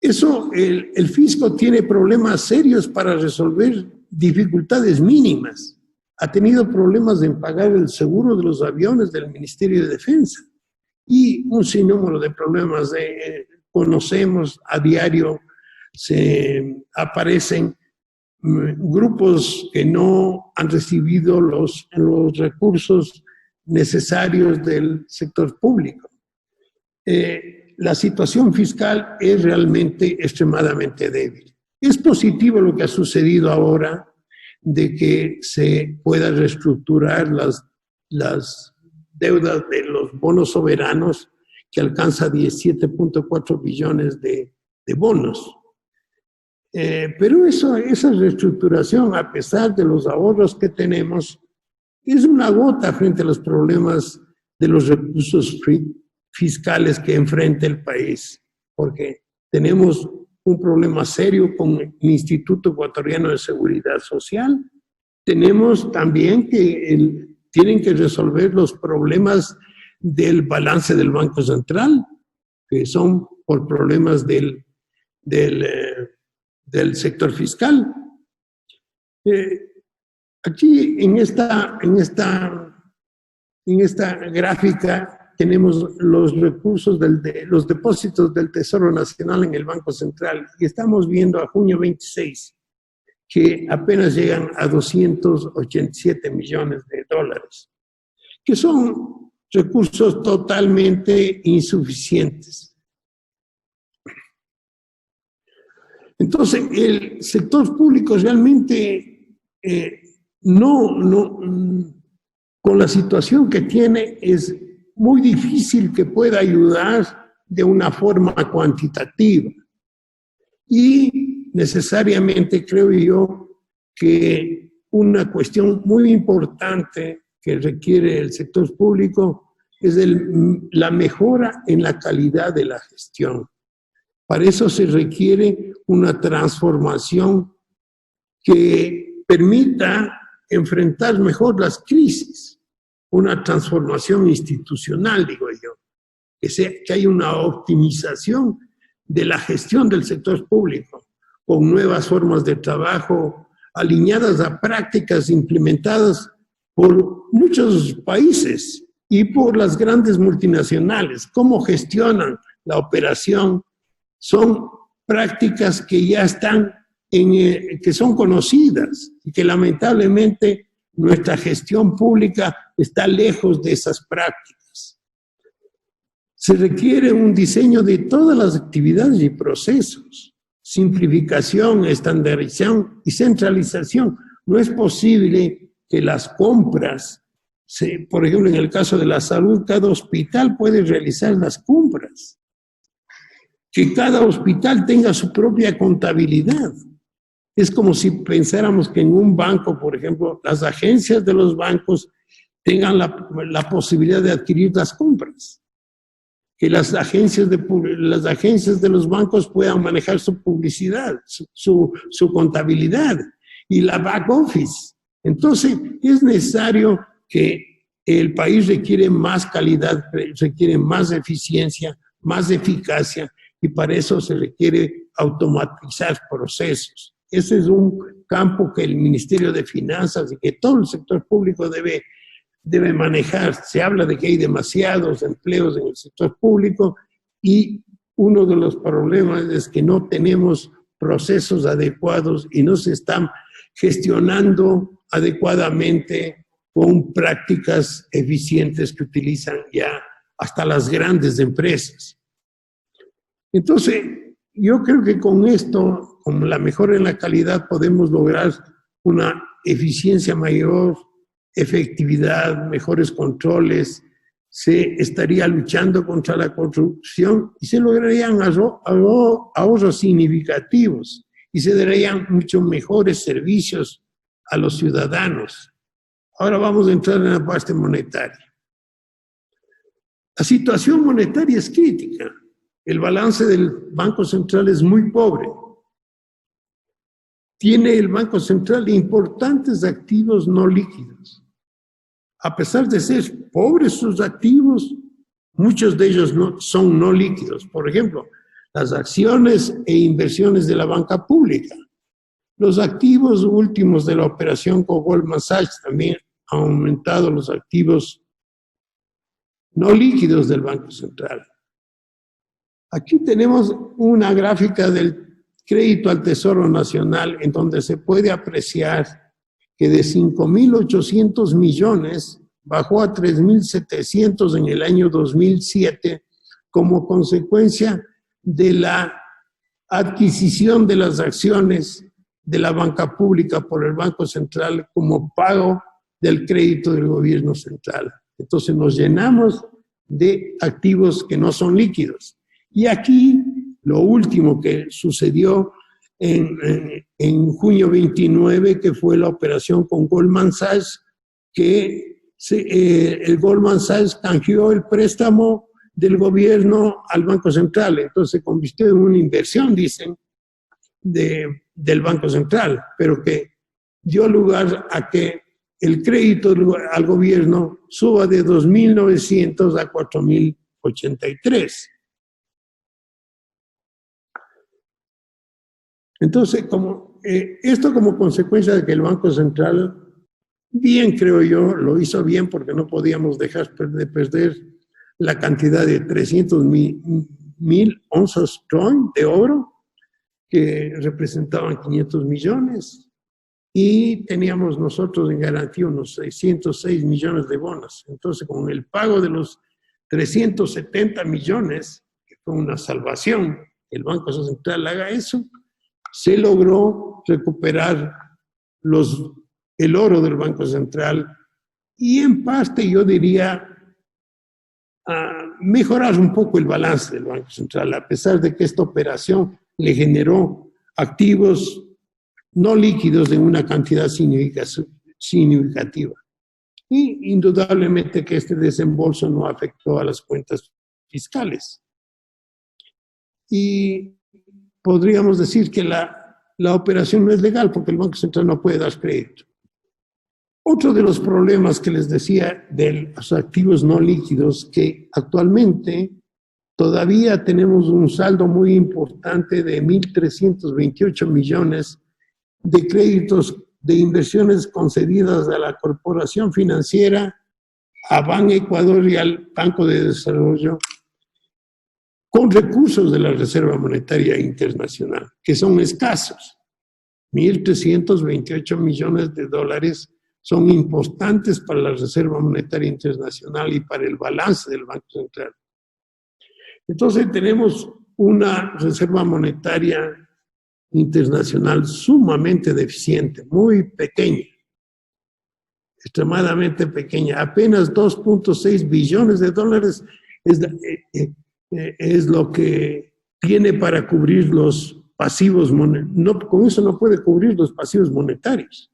Eso, el fisco tiene problemas serios para resolver dificultades mínimas. Ha tenido problemas en pagar el seguro de los aviones del Ministerio de Defensa y un sinnúmero de problemas. Conocemos a diario, se aparecen grupos que no han recibido los recursos necesarios del sector público. La situación fiscal es realmente extremadamente débil. Es positivo lo que ha sucedido ahora de que se pueda reestructurar las deudas de los bonos soberanos, que alcanza 17.4 billones de bonos. Pero esa reestructuración, a pesar de los ahorros que tenemos, es una gota frente a los problemas de los recursos fiscales que enfrenta el país, porque tenemos un problema serio con el Instituto Ecuatoriano de Seguridad Social. Tenemos también que tienen que resolver los problemas del balance del Banco Central, que son por problemas del sector fiscal. Aquí en esta gráfica tenemos los recursos los depósitos del Tesoro Nacional en el Banco Central y estamos viendo a junio 26 que apenas llegan a 287 millones de dólares, que son recursos totalmente insuficientes. Entonces, el sector público realmente con la situación que tiene, es muy difícil que pueda ayudar de una forma cuantitativa. Y necesariamente creo yo que una cuestión muy importante que requiere el sector público es la mejora en la calidad de la gestión. Para eso se requiere una transformación que permita enfrentar mejor las crisis, una transformación institucional, digo yo, que haya una optimización de la gestión del sector público, con nuevas formas de trabajo alineadas a prácticas implementadas por muchos países y por las grandes multinacionales. ¿Cómo gestionan la operación? Son prácticas que ya están que son conocidas y que lamentablemente nuestra gestión pública está lejos de esas prácticas. Se requiere un diseño de todas las actividades y procesos, simplificación, estandarización y centralización. No es posible que las compras, por ejemplo, en el caso de la salud, cada hospital puede realizar las compras, que cada hospital tenga su propia contabilidad. Es como si pensáramos que en un banco, por ejemplo, las agencias de los bancos tengan la posibilidad de adquirir las compras, que las agencias de los bancos puedan manejar su publicidad, su contabilidad y la back office. Entonces, es necesario que el país requiere más calidad, requiere más eficiencia, más eficacia, y para eso se requiere automatizar procesos. Ese es un campo que el Ministerio de Finanzas y que todo el sector público debe manejar. Se habla de que hay demasiados empleos en el sector público y uno de los problemas es que no tenemos procesos adecuados y no se están gestionando adecuadamente con prácticas eficientes que utilizan ya hasta las grandes empresas. Entonces, yo creo que con esto, con la mejora en la calidad, podemos lograr una eficiencia mayor, efectividad, mejores controles, se estaría luchando contra la corrupción y se lograrían ahorros significativos y se darían muchos mejores servicios a los ciudadanos. Ahora vamos a entrar en la parte monetaria. La situación monetaria es crítica. El balance del Banco Central es muy pobre. Tiene el Banco Central importantes activos no líquidos. A pesar de ser pobres sus activos, muchos de ellos son no líquidos. Por ejemplo, las acciones e inversiones de la banca pública. Los activos últimos de la operación con Goldman Sachs también han aumentado los activos no líquidos del Banco Central. Aquí tenemos una gráfica del crédito al Tesoro Nacional en donde se puede apreciar que de 5.800 millones bajó a 3.700 en el año 2007 como consecuencia de la adquisición de las acciones de la banca pública por el Banco Central como pago del crédito del gobierno central. Entonces nos llenamos de activos que no son líquidos. Y aquí lo último que sucedió en junio 29, que fue la operación con Goldman Sachs, que el Goldman Sachs canjeó el préstamo del gobierno al Banco Central. Entonces se convirtió en una inversión, dicen, del Banco Central, pero que dio lugar a que el crédito al gobierno suba de 2.900 a 4.083. Entonces, esto como consecuencia de que el Banco Central, bien creo yo, lo hizo bien porque no podíamos dejar de perder la cantidad de 300.000 onzas troy de oro, que representaban 500 millones, y teníamos nosotros en garantía unos 606 millones de bonos. Entonces, con el pago de los 370 millones, que fue una salvación, el Banco Central haga eso, se logró recuperar el oro del Banco Central y en parte yo diría mejorar un poco el balance del Banco Central, a pesar de que esta operación le generó activos no líquidos en una cantidad significativa. Y indudablemente que este desembolso no afectó a las cuentas fiscales. Y podríamos decir que la operación no es legal porque el Banco Central no puede dar crédito. Otro de los problemas que les decía de los activos no líquidos, que actualmente todavía tenemos un saldo muy importante de 1.328 millones de créditos de inversiones concedidas a la Corporación Financiera, a Ban Ecuador y al Banco de Desarrollo, con recursos de la Reserva Monetaria Internacional, que son escasos. 1.328 millones de dólares son importantes para la Reserva Monetaria Internacional y para el balance del Banco Central. Entonces tenemos una Reserva Monetaria Internacional sumamente deficiente, muy pequeña, extremadamente pequeña. Apenas 2.6 billones de dólares es lo que tiene para cubrir los pasivos monetarios. No, con eso no puede cubrir los pasivos monetarios.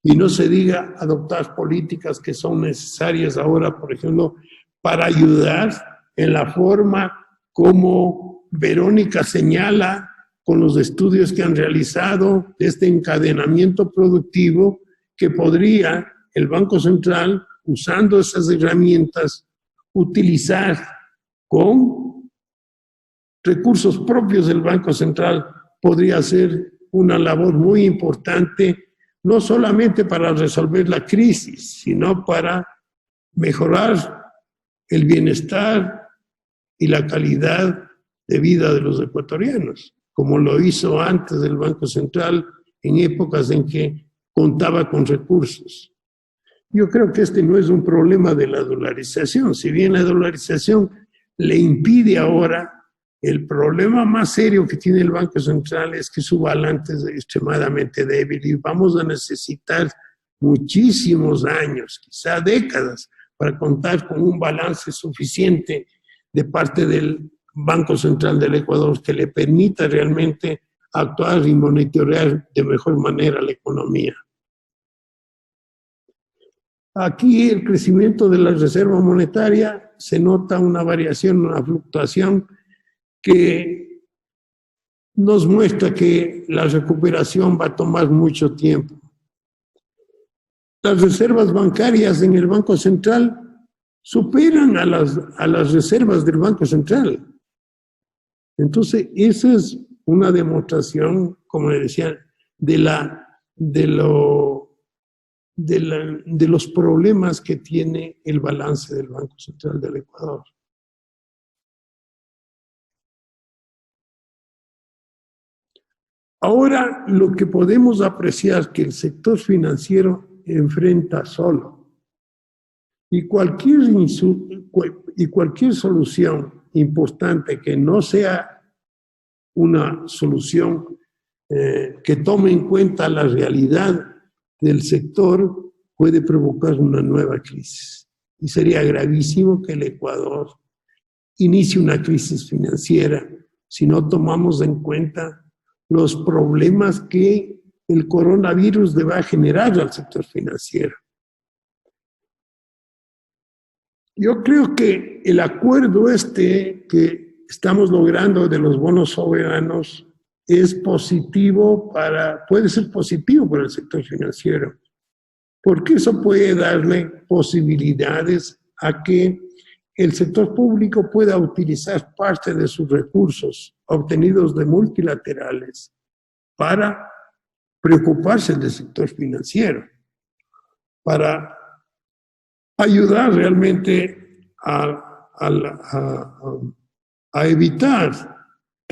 Y no se diga adoptar políticas que son necesarias ahora, por ejemplo, para ayudar en la forma como Verónica señala con los estudios que han realizado de este encadenamiento productivo que podría el Banco Central, usando esas herramientas, utilizar con recursos propios del Banco Central, podría ser una labor muy importante, no solamente para resolver la crisis, sino para mejorar el bienestar y la calidad de vida de los ecuatorianos, como lo hizo antes el Banco Central en épocas en que contaba con recursos. Yo creo que este no es un problema de la dolarización, si bien la dolarización le impide ahora, el problema más serio que tiene el Banco Central es que su balance es extremadamente débil y vamos a necesitar muchísimos años, quizá décadas, para contar con un balance suficiente de parte del Banco Central del Ecuador que le permita realmente actuar y monitorear de mejor manera la economía. Aquí el crecimiento de la reserva monetaria se nota una variación, una fluctuación que nos muestra que la recuperación va a tomar mucho tiempo. Las reservas bancarias en el Banco Central superan a las reservas del Banco Central. Entonces, esa es una demostración, como le decía, de los problemas que tiene el balance del Banco Central del Ecuador. Ahora, lo que podemos apreciar que el sector financiero enfrenta solo y cualquier solución importante que no sea una solución que tome en cuenta la realidad del sector puede provocar una nueva crisis. Y sería gravísimo que el Ecuador inicie una crisis financiera si no tomamos en cuenta los problemas que el coronavirus le va a generar al sector financiero. Yo creo que el acuerdo que estamos logrando de los bonos soberanos es positivo puede ser positivo para el sector financiero, porque eso puede darle posibilidades a que el sector público pueda utilizar parte de sus recursos obtenidos de multilaterales para preocuparse del sector financiero, para ayudar realmente a evitar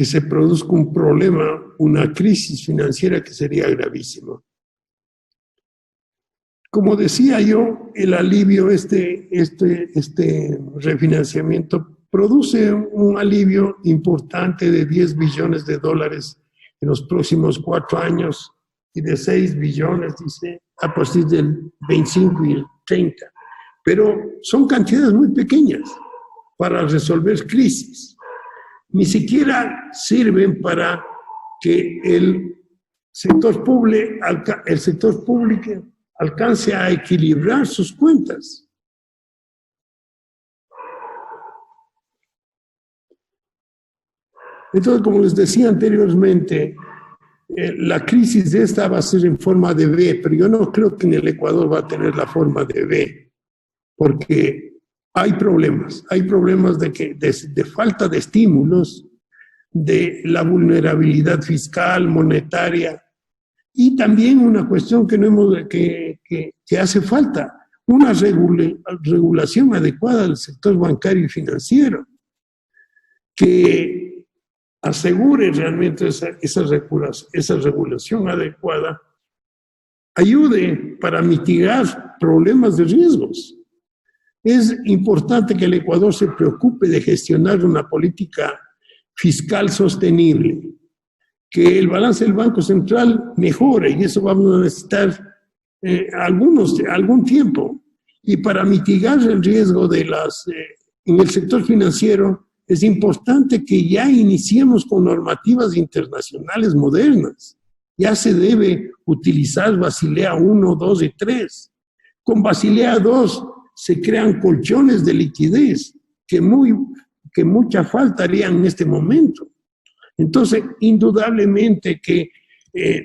que se produzca un problema, una crisis financiera que sería gravísima. Como decía yo, el alivio, este refinanciamiento produce un alivio importante de 10 billones de dólares en los próximos 4 años y de 6 billones, dice, a partir del 25 y el 30. Pero son cantidades muy pequeñas para resolver crisis. Ni siquiera sirven para que el sector público alcance a equilibrar sus cuentas. Entonces, como les decía anteriormente, la crisis de esta va a ser en forma de V, pero yo no creo que en el Ecuador va a tener la forma de V, porque hay problemas de falta de estímulos, de la vulnerabilidad fiscal, monetaria, y también una cuestión que hace falta, una regulación adecuada del sector bancario y financiero, que asegure realmente esa regulación adecuada, ayude para mitigar problemas de riesgos. Es importante que el Ecuador se preocupe de gestionar una política fiscal sostenible, que el balance del Banco Central mejore, y eso vamos a necesitar algún tiempo. Y para mitigar el riesgo en el sector financiero, es importante que ya iniciemos con normativas internacionales modernas. Ya se debe utilizar Basilea 1, 2 y 3. Con Basilea 2 se crean colchones de liquidez que mucha falta harían en este momento. Entonces, indudablemente que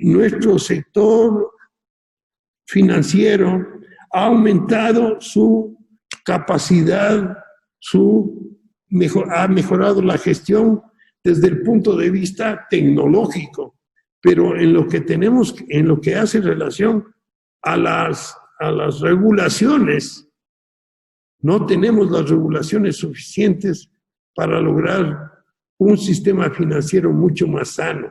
nuestro sector financiero ha aumentado su capacidad, ha mejorado la gestión desde el punto de vista tecnológico, pero en lo que hace relación a las regulaciones, no tenemos las regulaciones suficientes para lograr un sistema financiero mucho más sano.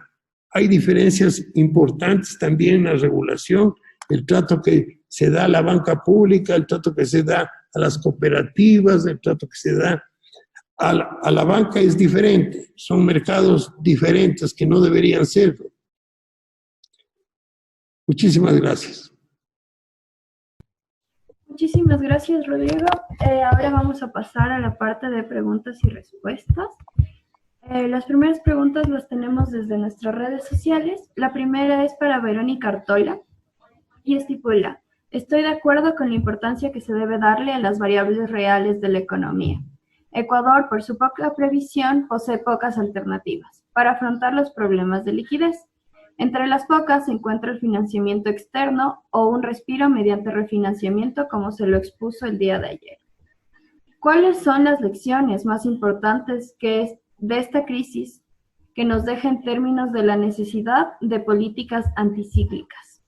Hay diferencias importantes también en la regulación, el trato que se da a la banca pública, el trato que se da a las cooperativas, el trato que se da a la banca es diferente. Son mercados diferentes que no deberían ser. Muchísimas gracias. Muchísimas gracias, Rodrigo. Ahora vamos a pasar a la parte de preguntas y respuestas. Las primeras preguntas las tenemos desde nuestras redes sociales. La primera es para Verónica Artola y estipula: estoy de acuerdo con la importancia que se debe darle a las variables reales de la economía. Ecuador, por su poca previsión, posee pocas alternativas para afrontar los problemas de liquidez. Entre las pocas se encuentra el financiamiento externo o un respiro mediante refinanciamiento, como se lo expuso el día de ayer. ¿Cuáles son las lecciones más importantes de esta crisis que nos deja en términos de la necesidad de políticas anticíclicas?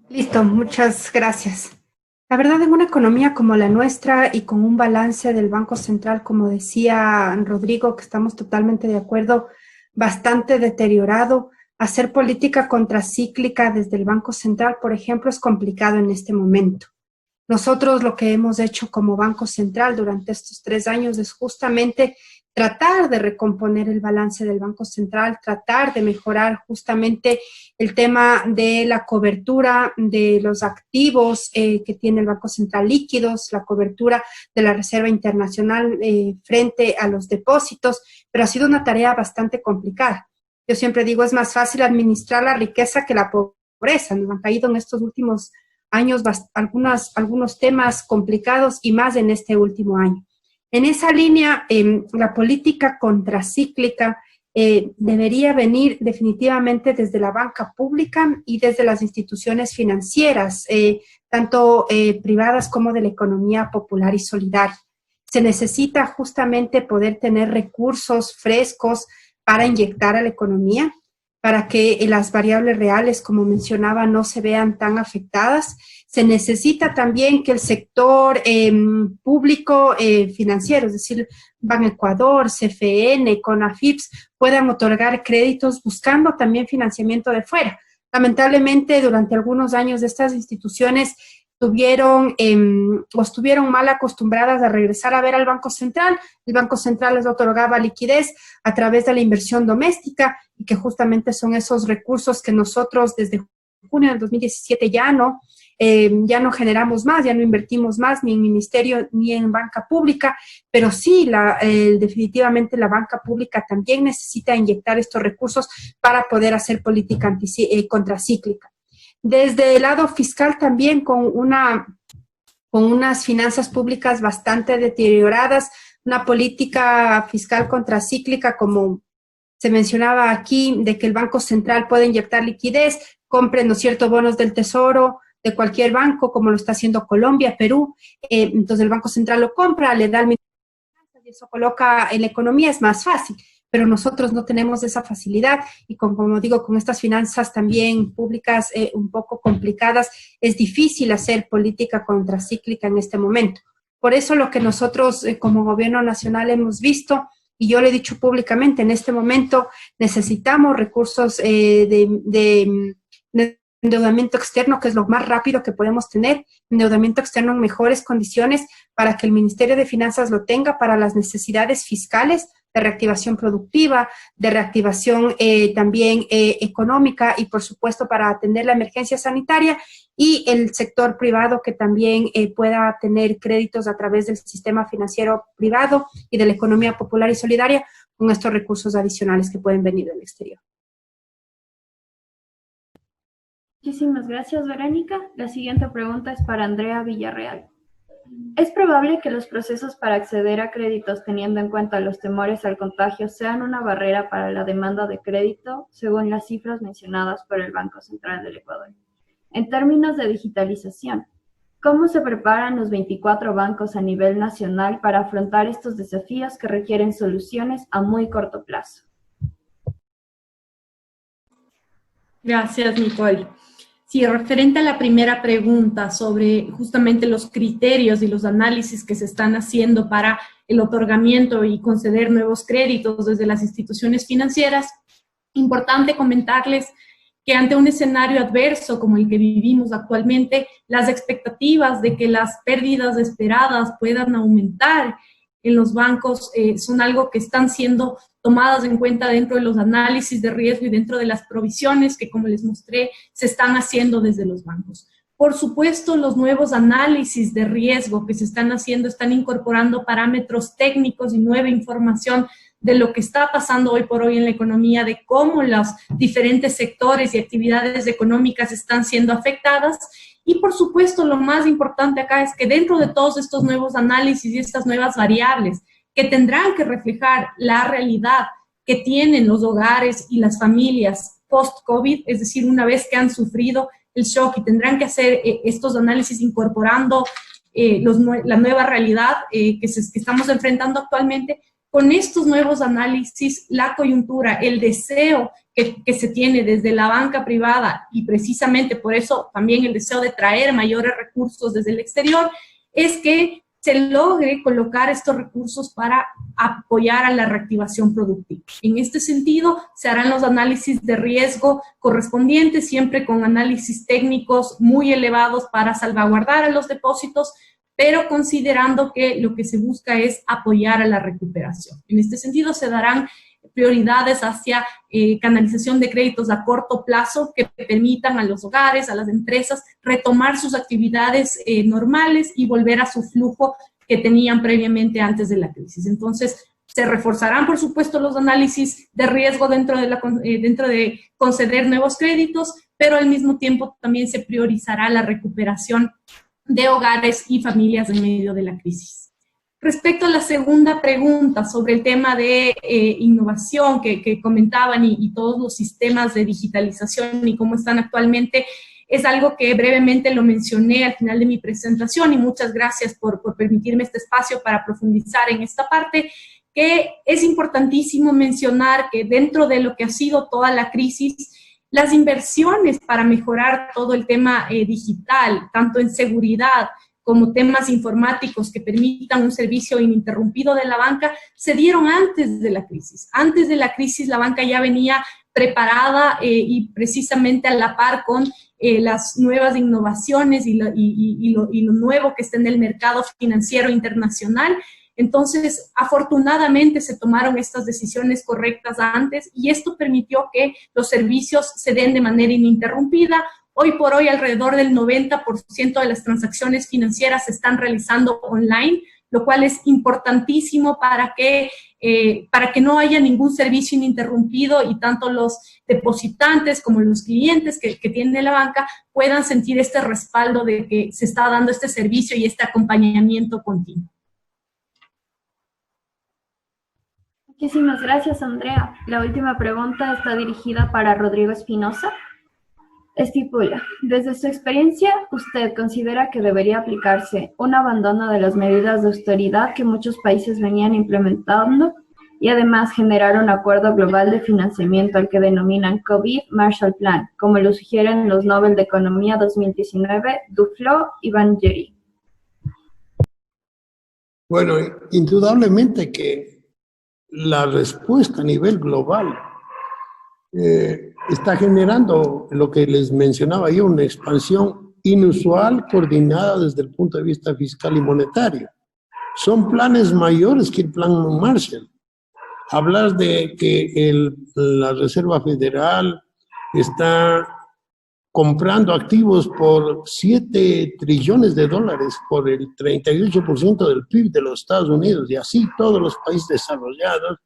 Listo, muchas gracias. La verdad, en una economía como la nuestra y con un balance del Banco Central, como decía Rodrigo, que estamos totalmente de acuerdo, bastante deteriorado, hacer política contracíclica desde el Banco Central, por ejemplo, es complicado en este momento. Nosotros lo que hemos hecho como Banco Central durante estos 3 años es justamente tratar de recomponer el balance del Banco Central, tratar de mejorar justamente el tema de la cobertura de los activos que tiene el Banco Central líquidos, la cobertura de la Reserva Internacional frente a los depósitos, pero ha sido una tarea bastante complicada. Yo siempre digo, es más fácil administrar la riqueza que la pobreza. Nos han caído en estos últimos años algunos temas complicados y más en este último año. En esa línea, la política contracíclica debería venir definitivamente desde la banca pública y desde las instituciones financieras, tanto privadas como de la economía popular y solidaria. Se necesita justamente poder tener recursos frescos para inyectar a la economía. para que las variables reales, como mencionaba, no se vean tan afectadas. Se necesita también que el sector público financiero, es decir, Banecuador, CFN, CONAFIPS, puedan otorgar créditos buscando también financiamiento de fuera. Lamentablemente, durante algunos años estas instituciones estuvieron mal acostumbradas a regresar a ver al Banco Central. El Banco Central les otorgaba liquidez a través de la inversión doméstica y que justamente son esos recursos que nosotros desde junio del 2017 ya no generamos más, ya no invertimos más ni en ministerio ni en banca pública, pero sí, definitivamente la banca pública también necesita inyectar estos recursos para poder hacer política contracíclica. Desde el lado fiscal también con unas finanzas públicas bastante deterioradas, una política fiscal contracíclica como se mencionaba aquí, de que el Banco Central puede inyectar liquidez, compren, ¿no es cierto?, bonos del Tesoro de cualquier banco, como lo está haciendo Colombia, Perú. Entonces el Banco Central lo compra, le da al Ministerio de Finanzas y eso coloca en la economía, es más fácil. Pero nosotros no tenemos esa facilidad y como digo, con estas finanzas también públicas un poco complicadas, es difícil hacer política contracíclica en este momento. Por eso lo que nosotros como gobierno nacional hemos visto, y yo lo he dicho públicamente, en este momento necesitamos recursos de endeudamiento externo, que es lo más rápido que podemos tener, endeudamiento externo en mejores condiciones para que el Ministerio de Finanzas lo tenga para las necesidades fiscales, de reactivación productiva, de reactivación también económica y, por supuesto, para atender la emergencia sanitaria y el sector privado que también pueda tener créditos a través del sistema financiero privado y de la economía popular y solidaria con estos recursos adicionales que pueden venir del exterior. Muchísimas gracias, Verónica. La siguiente pregunta es para Andrea Villarreal. ¿Es probable que los procesos para acceder a créditos teniendo en cuenta los temores al contagio sean una barrera para la demanda de crédito, según las cifras mencionadas por el Banco Central del Ecuador? En términos de digitalización, ¿cómo se preparan los 24 bancos a nivel nacional para afrontar estos desafíos que requieren soluciones a muy corto plazo? Gracias, Nicole. Sí, referente a la primera pregunta sobre justamente los criterios y los análisis que se están haciendo para el otorgamiento y conceder nuevos créditos desde las instituciones financieras, importante comentarles que ante un escenario adverso como el que vivimos actualmente, las expectativas de que las pérdidas esperadas puedan aumentar en los bancos son algo que están siendo tomadas en cuenta dentro de los análisis de riesgo y dentro de las provisiones que, como les mostré, se están haciendo desde los bancos. Por supuesto, los nuevos análisis de riesgo que se están haciendo están incorporando parámetros técnicos y nueva información de lo que está pasando hoy por hoy en la economía, de cómo los diferentes sectores y actividades económicas están siendo afectadas. Y por supuesto, lo más importante acá es que dentro de todos estos nuevos análisis y estas nuevas variables que tendrán que reflejar la realidad que tienen los hogares y las familias post-COVID, es decir, una vez que han sufrido el shock y tendrán que hacer estos análisis incorporando la nueva realidad que estamos enfrentando actualmente. Con estos nuevos análisis, la coyuntura, el deseo que se tiene desde la banca privada y precisamente por eso también el deseo de traer mayores recursos desde el exterior, es que se logre colocar estos recursos para apoyar a la reactivación productiva. En este sentido, se harán los análisis de riesgo correspondientes, siempre con análisis técnicos muy elevados para salvaguardar a los depósitos, pero considerando que lo que se busca es apoyar a la recuperación. En este sentido, se darán prioridades hacia canalización de créditos a corto plazo que permitan a los hogares, a las empresas, retomar sus actividades normales y volver a su flujo que tenían previamente antes de la crisis. Entonces, se reforzarán, por supuesto, los análisis de riesgo dentro de conceder nuevos créditos, pero al mismo tiempo también se priorizará la recuperación de hogares y familias en medio de la crisis. Respecto a la segunda pregunta sobre el tema de innovación que comentaban y todos los sistemas de digitalización y cómo están actualmente, es algo que brevemente lo mencioné al final de mi presentación y muchas gracias por permitirme este espacio para profundizar en esta parte. que es importantísimo mencionar que dentro de lo que ha sido toda la crisis, las inversiones para mejorar todo el tema digital, tanto en seguridad como temas informáticos que permitan un servicio ininterrumpido de la banca, se dieron antes de la crisis. Antes de la crisis la banca ya venía preparada y precisamente a la par con las nuevas innovaciones y lo nuevo que está en el mercado financiero internacional. Entonces, afortunadamente se tomaron estas decisiones correctas antes y esto permitió que los servicios se den de manera ininterrumpida. Hoy por hoy, alrededor del 90% de las transacciones financieras se están realizando online, lo cual es importantísimo para que no haya ningún servicio ininterrumpido y tanto los depositantes como los clientes que tiene la banca puedan sentir este respaldo de que se está dando este servicio y este acompañamiento continuo. Muchísimas gracias, Andrea. La última pregunta está dirigida para Rodrigo Espinosa. Estipula, desde su experiencia, ¿usted considera que debería aplicarse un abandono de las medidas de austeridad que muchos países venían implementando y además generar un acuerdo global de financiamiento al que denominan COVID Marshall Plan, como lo sugieren los Nobel de Economía 2019, Duflo y Banjeri? Bueno, indudablemente que la respuesta a nivel global está generando lo que les mencionaba yo, una expansión inusual coordinada desde el punto de vista fiscal y monetario. Son planes mayores que el plan Marshall. Hablar de que la Reserva Federal está comprando activos por 7 trillones de dólares, por el 38% del PIB de los Estados Unidos, y así todos los países desarrollados,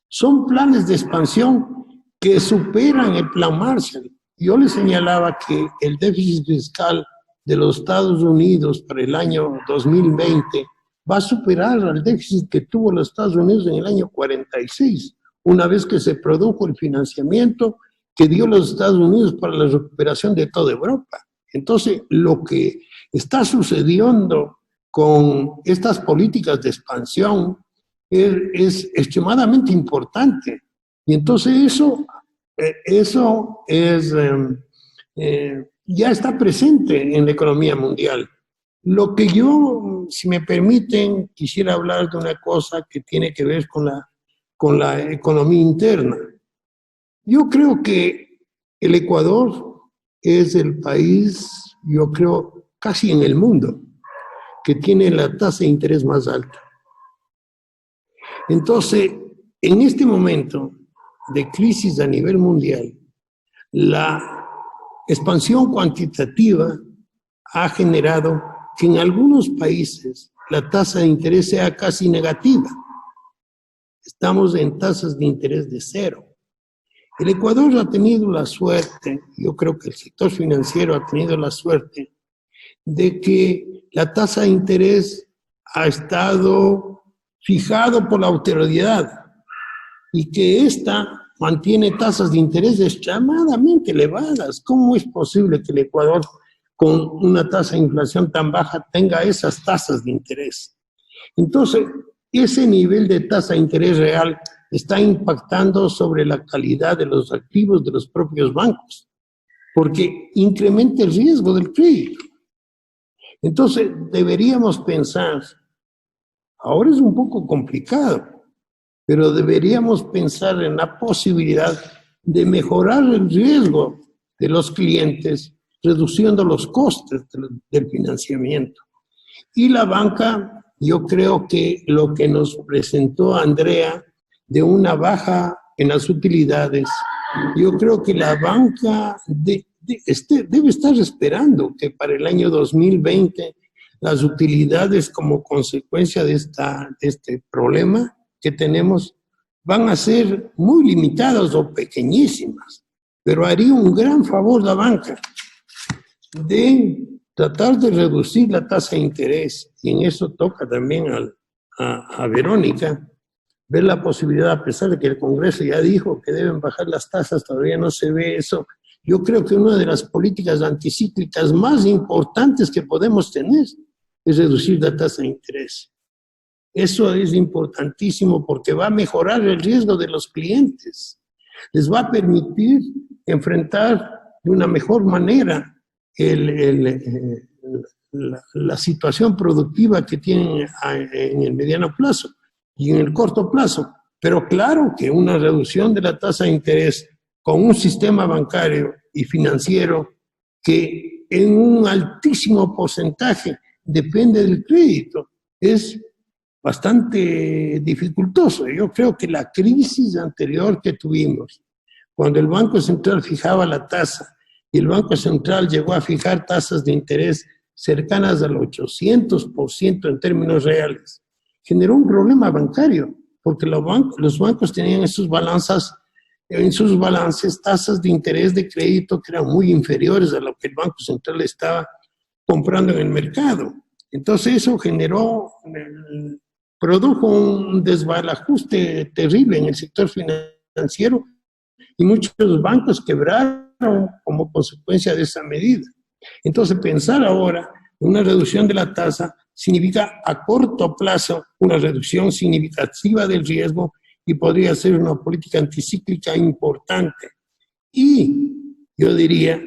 son planes de expansión que superan el plan Marshall. Yo les señalaba que el déficit fiscal de los Estados Unidos para el año 2020 va a superar al déficit que tuvo los Estados Unidos en el año 46, una vez que se produjo el financiamiento que dio los Estados Unidos para la recuperación de toda Europa. Entonces, lo que está sucediendo con estas políticas de expansión es extremadamente importante. Y entonces eso ya está presente en la economía mundial. Lo que yo, si me permiten, quisiera hablar de una cosa que tiene que ver con la economía interna. Yo creo que el Ecuador es el país, yo creo, casi en el mundo, que tiene la tasa de interés más alta. Entonces, en este momento de crisis a nivel mundial, la expansión cuantitativa ha generado que en algunos países la tasa de interés sea casi negativa. Estamos en tasas de interés de 0. El Ecuador ha tenido la suerte, yo creo que el sector financiero ha tenido la suerte, de que la tasa de interés ha estado fijado por la autoridad y que ésta mantiene tasas de interés extremadamente elevadas. ¿Cómo es posible que el Ecuador, con una tasa de inflación tan baja, tenga esas tasas de interés? Entonces, ese nivel de tasa de interés real está impactando sobre la calidad de los activos de los propios bancos, porque incrementa el riesgo del crédito. Entonces, deberíamos pensar, ahora es un poco complicado, pero deberíamos pensar en la posibilidad de mejorar el riesgo de los clientes, reduciendo los costes del financiamiento. Y la banca, yo creo que lo que nos presentó Andrea de una baja en las utilidades, yo creo que la banca debe estar esperando que para el año 2020 las utilidades como consecuencia de este problema que tenemos van a ser muy limitadas o pequeñísimas, pero haría un gran favor la banca de tratar de reducir la tasa de interés, y en eso toca también a Verónica, ver la posibilidad, a pesar de que el Congreso ya dijo que deben bajar las tasas, todavía no se ve eso. Yo creo que una de las políticas anticíclicas más importantes que podemos tener es reducir la tasa de interés. Eso es importantísimo porque va a mejorar el riesgo de los clientes. Les va a permitir enfrentar de una mejor manera la situación productiva que tienen en el mediano plazo y en el corto plazo. Pero claro que una reducción de la tasa de interés con un sistema bancario y financiero que en un altísimo porcentaje depende del crédito es bastante dificultoso. Yo creo que la crisis anterior que tuvimos, cuando el Banco Central fijaba la tasa y el Banco Central llegó a fijar tasas de interés cercanas al 800% en términos reales, generó un problema bancario, porque los bancos tenían en sus balances tasas de interés de crédito que eran muy inferiores a lo que el Banco Central estaba comprando en el mercado. Entonces eso produjo un desbarajuste terrible en el sector financiero y muchos bancos quebraron como consecuencia de esa medida. Entonces pensar ahora en una reducción de la tasa significa a corto plazo una reducción significativa del riesgo y podría ser una política anticíclica importante. Y yo diría,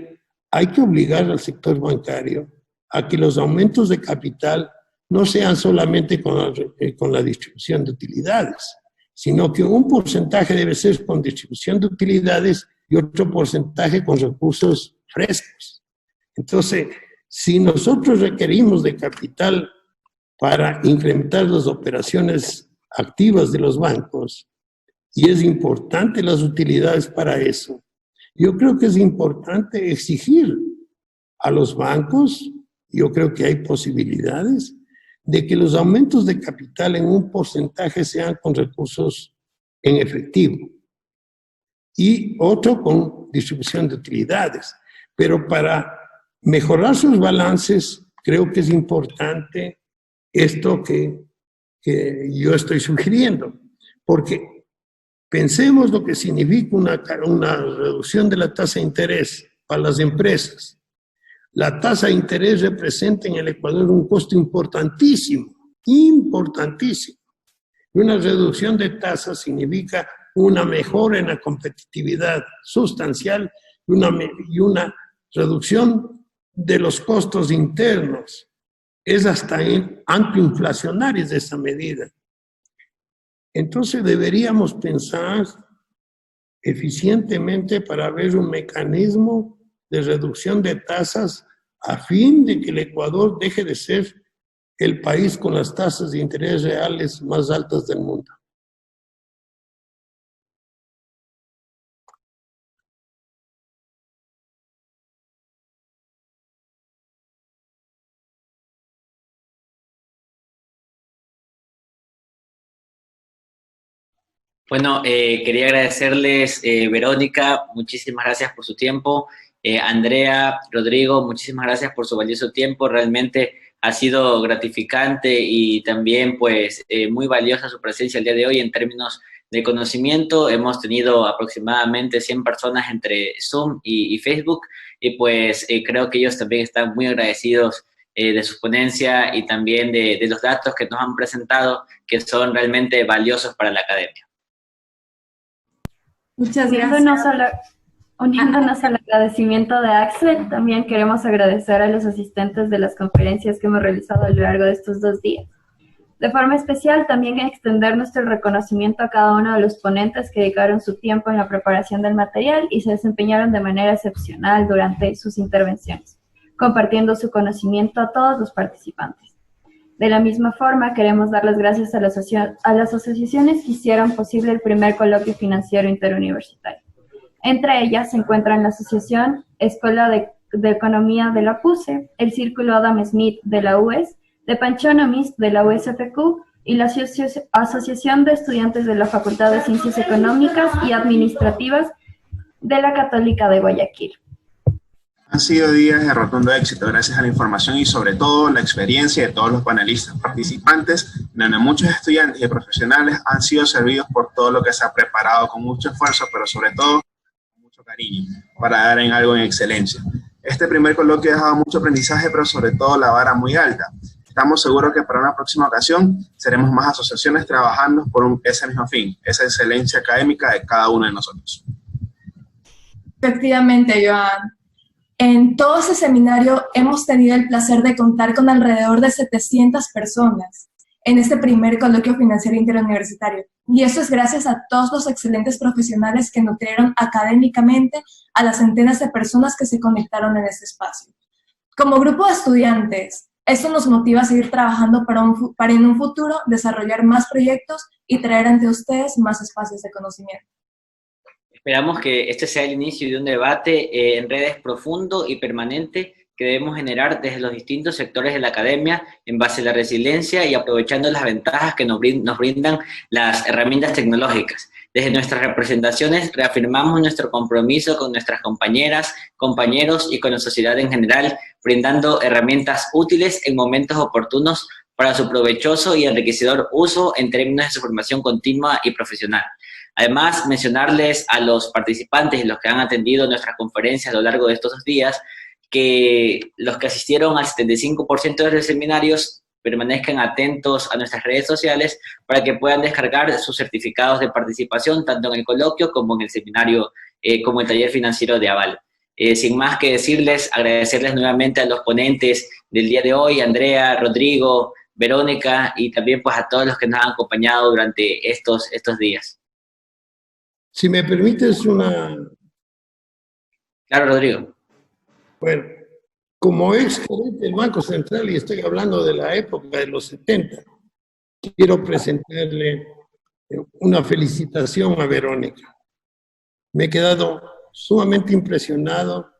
hay que obligar al sector bancario a que los aumentos de capital no sean solamente con la distribución de utilidades, sino que un porcentaje debe ser con distribución de utilidades y otro porcentaje con recursos frescos. Entonces, si nosotros requerimos de capital para incrementar las operaciones activas de los bancos, y es importante las utilidades para eso, yo creo que es importante exigir a los bancos, yo creo que hay posibilidades, de que los aumentos de capital en un porcentaje sean con recursos en efectivo y otro con distribución de utilidades. Pero para mejorar sus balances, creo que es importante esto que yo estoy sugiriendo, porque pensemos lo que significa una reducción de la tasa de interés para las empresas. La tasa de interés representa en el Ecuador un costo importantísimo, importantísimo. Y una reducción de tasas significa una mejora en la competitividad sustancial y una reducción de los costos internos. Es hasta antiinflacionaria esa medida. Entonces deberíamos pensar eficientemente para ver un mecanismo de reducción de tasas a fin de que el Ecuador deje de ser el país con las tasas de interés reales más altas del mundo. Bueno, quería agradecerles, Verónica, muchísimas gracias por su tiempo. Andrea, Rodrigo, muchísimas gracias por su valioso tiempo. Realmente ha sido gratificante y también pues muy valiosa su presencia el día de hoy en términos de conocimiento. Hemos tenido aproximadamente 100 personas entre Zoom y Facebook y pues creo que ellos también están muy agradecidos de su ponencia y también de los datos que nos han presentado, que son realmente valiosos para la academia. Muchas gracias. Uniéndonos al agradecimiento de Axel, también queremos agradecer a los asistentes de las conferencias que hemos realizado a lo largo de estos 2 días. De forma especial, también extender nuestro reconocimiento a cada uno de los ponentes que dedicaron su tiempo en la preparación del material y se desempeñaron de manera excepcional durante sus intervenciones, compartiendo su conocimiento a todos los participantes. De la misma forma, queremos dar las gracias a las asociaciones que hicieron posible el primer coloquio financiero interuniversitario. Entre ellas se encuentran la Asociación Escuela de Economía de la PUCE, el Círculo Adam Smith de la UES, de Panchonomist de la USFQ y la Asociación de Estudiantes de la Facultad de Ciencias Económicas y Administrativas de la Católica de Guayaquil. Han sido días de rotundo éxito gracias a la información y sobre todo la experiencia de todos los panelistas participantes, donde muchos estudiantes y profesionales han sido servidos por todo lo que se ha preparado con mucho esfuerzo, pero sobre todo con mucho cariño, para dar en algo en excelencia. Este primer coloquio ha dejado mucho aprendizaje, pero sobre todo la vara muy alta. Estamos seguros que para una próxima ocasión seremos más asociaciones trabajando por ese mismo fin, esa excelencia académica de cada uno de nosotros. Efectivamente, Joan. En todo ese seminario hemos tenido el placer de contar con alrededor de 700 personas en este primer coloquio financiero interuniversitario. Y eso es gracias a todos los excelentes profesionales que nutrieron académicamente a las centenas de personas que se conectaron en este espacio. Como grupo de estudiantes, esto nos motiva a seguir trabajando para en un futuro desarrollar más proyectos y traer ante ustedes más espacios de conocimiento. Esperamos que este sea el inicio de un debate en redes profundo y permanente que debemos generar desde los distintos sectores de la academia en base a la resiliencia y aprovechando las ventajas que nos brindan las herramientas tecnológicas. Desde nuestras representaciones reafirmamos nuestro compromiso con nuestras compañeras, compañeros y con la sociedad en general, brindando herramientas útiles en momentos oportunos para su provechoso y enriquecedor uso en términos de su formación continua y profesional. Además, mencionarles a los participantes y los que han atendido nuestras conferencias a lo largo de estos 2 días, que los que asistieron al 75% de los seminarios permanezcan atentos a nuestras redes sociales para que puedan descargar sus certificados de participación tanto en el coloquio como en el seminario, como el taller financiero de aval. Sin más que decirles, agradecerles nuevamente a los ponentes del día de hoy, Andrea, Rodrigo, Verónica, y también pues a todos los que nos han acompañado durante estos días. Si me permites una... Claro, Rodrigo. Bueno, como ex gerente del Banco Central, y estoy hablando de la época de los 70, quiero presentarle una felicitación a Verónica. Me he quedado sumamente impresionado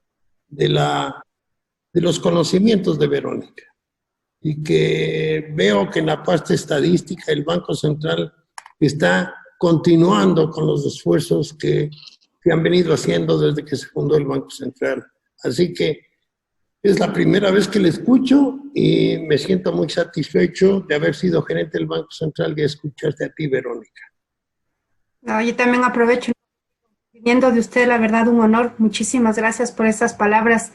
de los conocimientos de Verónica y que veo que en la parte estadística el Banco Central está continuando con los esfuerzos que han venido haciendo desde que se fundó el Banco Central. Así que es la primera vez que le escucho y me siento muy satisfecho de haber sido gerente del Banco Central y escucharte a ti, Verónica. No, yo también aprovecho, viniendo de usted, la verdad, un honor. Muchísimas gracias por esas palabras.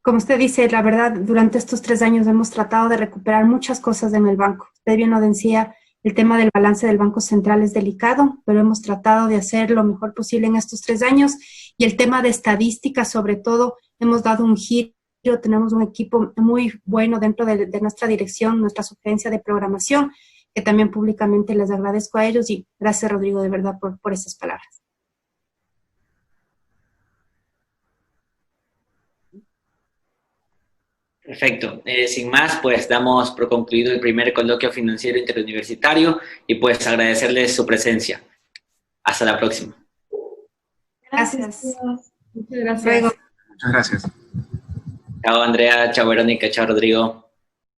Como usted dice, la verdad, durante estos 3 años hemos tratado de recuperar muchas cosas en el banco. Usted bien lo decía, el tema del balance del Banco Central es delicado, pero hemos tratado de hacer lo mejor posible en estos 3 años. Y el tema de estadística, sobre todo, hemos dado un giro. Tenemos un equipo muy bueno dentro de nuestra dirección, nuestra sugerencia de programación, que también públicamente les agradezco a ellos y gracias, Rodrigo, de verdad, por esas palabras. Perfecto. Sin más, pues damos por concluido el primer coloquio financiero interuniversitario y pues agradecerles su presencia. Hasta la próxima. Gracias. Muchas gracias. Luego. Muchas gracias. Chao, Andrea. Chao, Verónica. Chao, Rodrigo.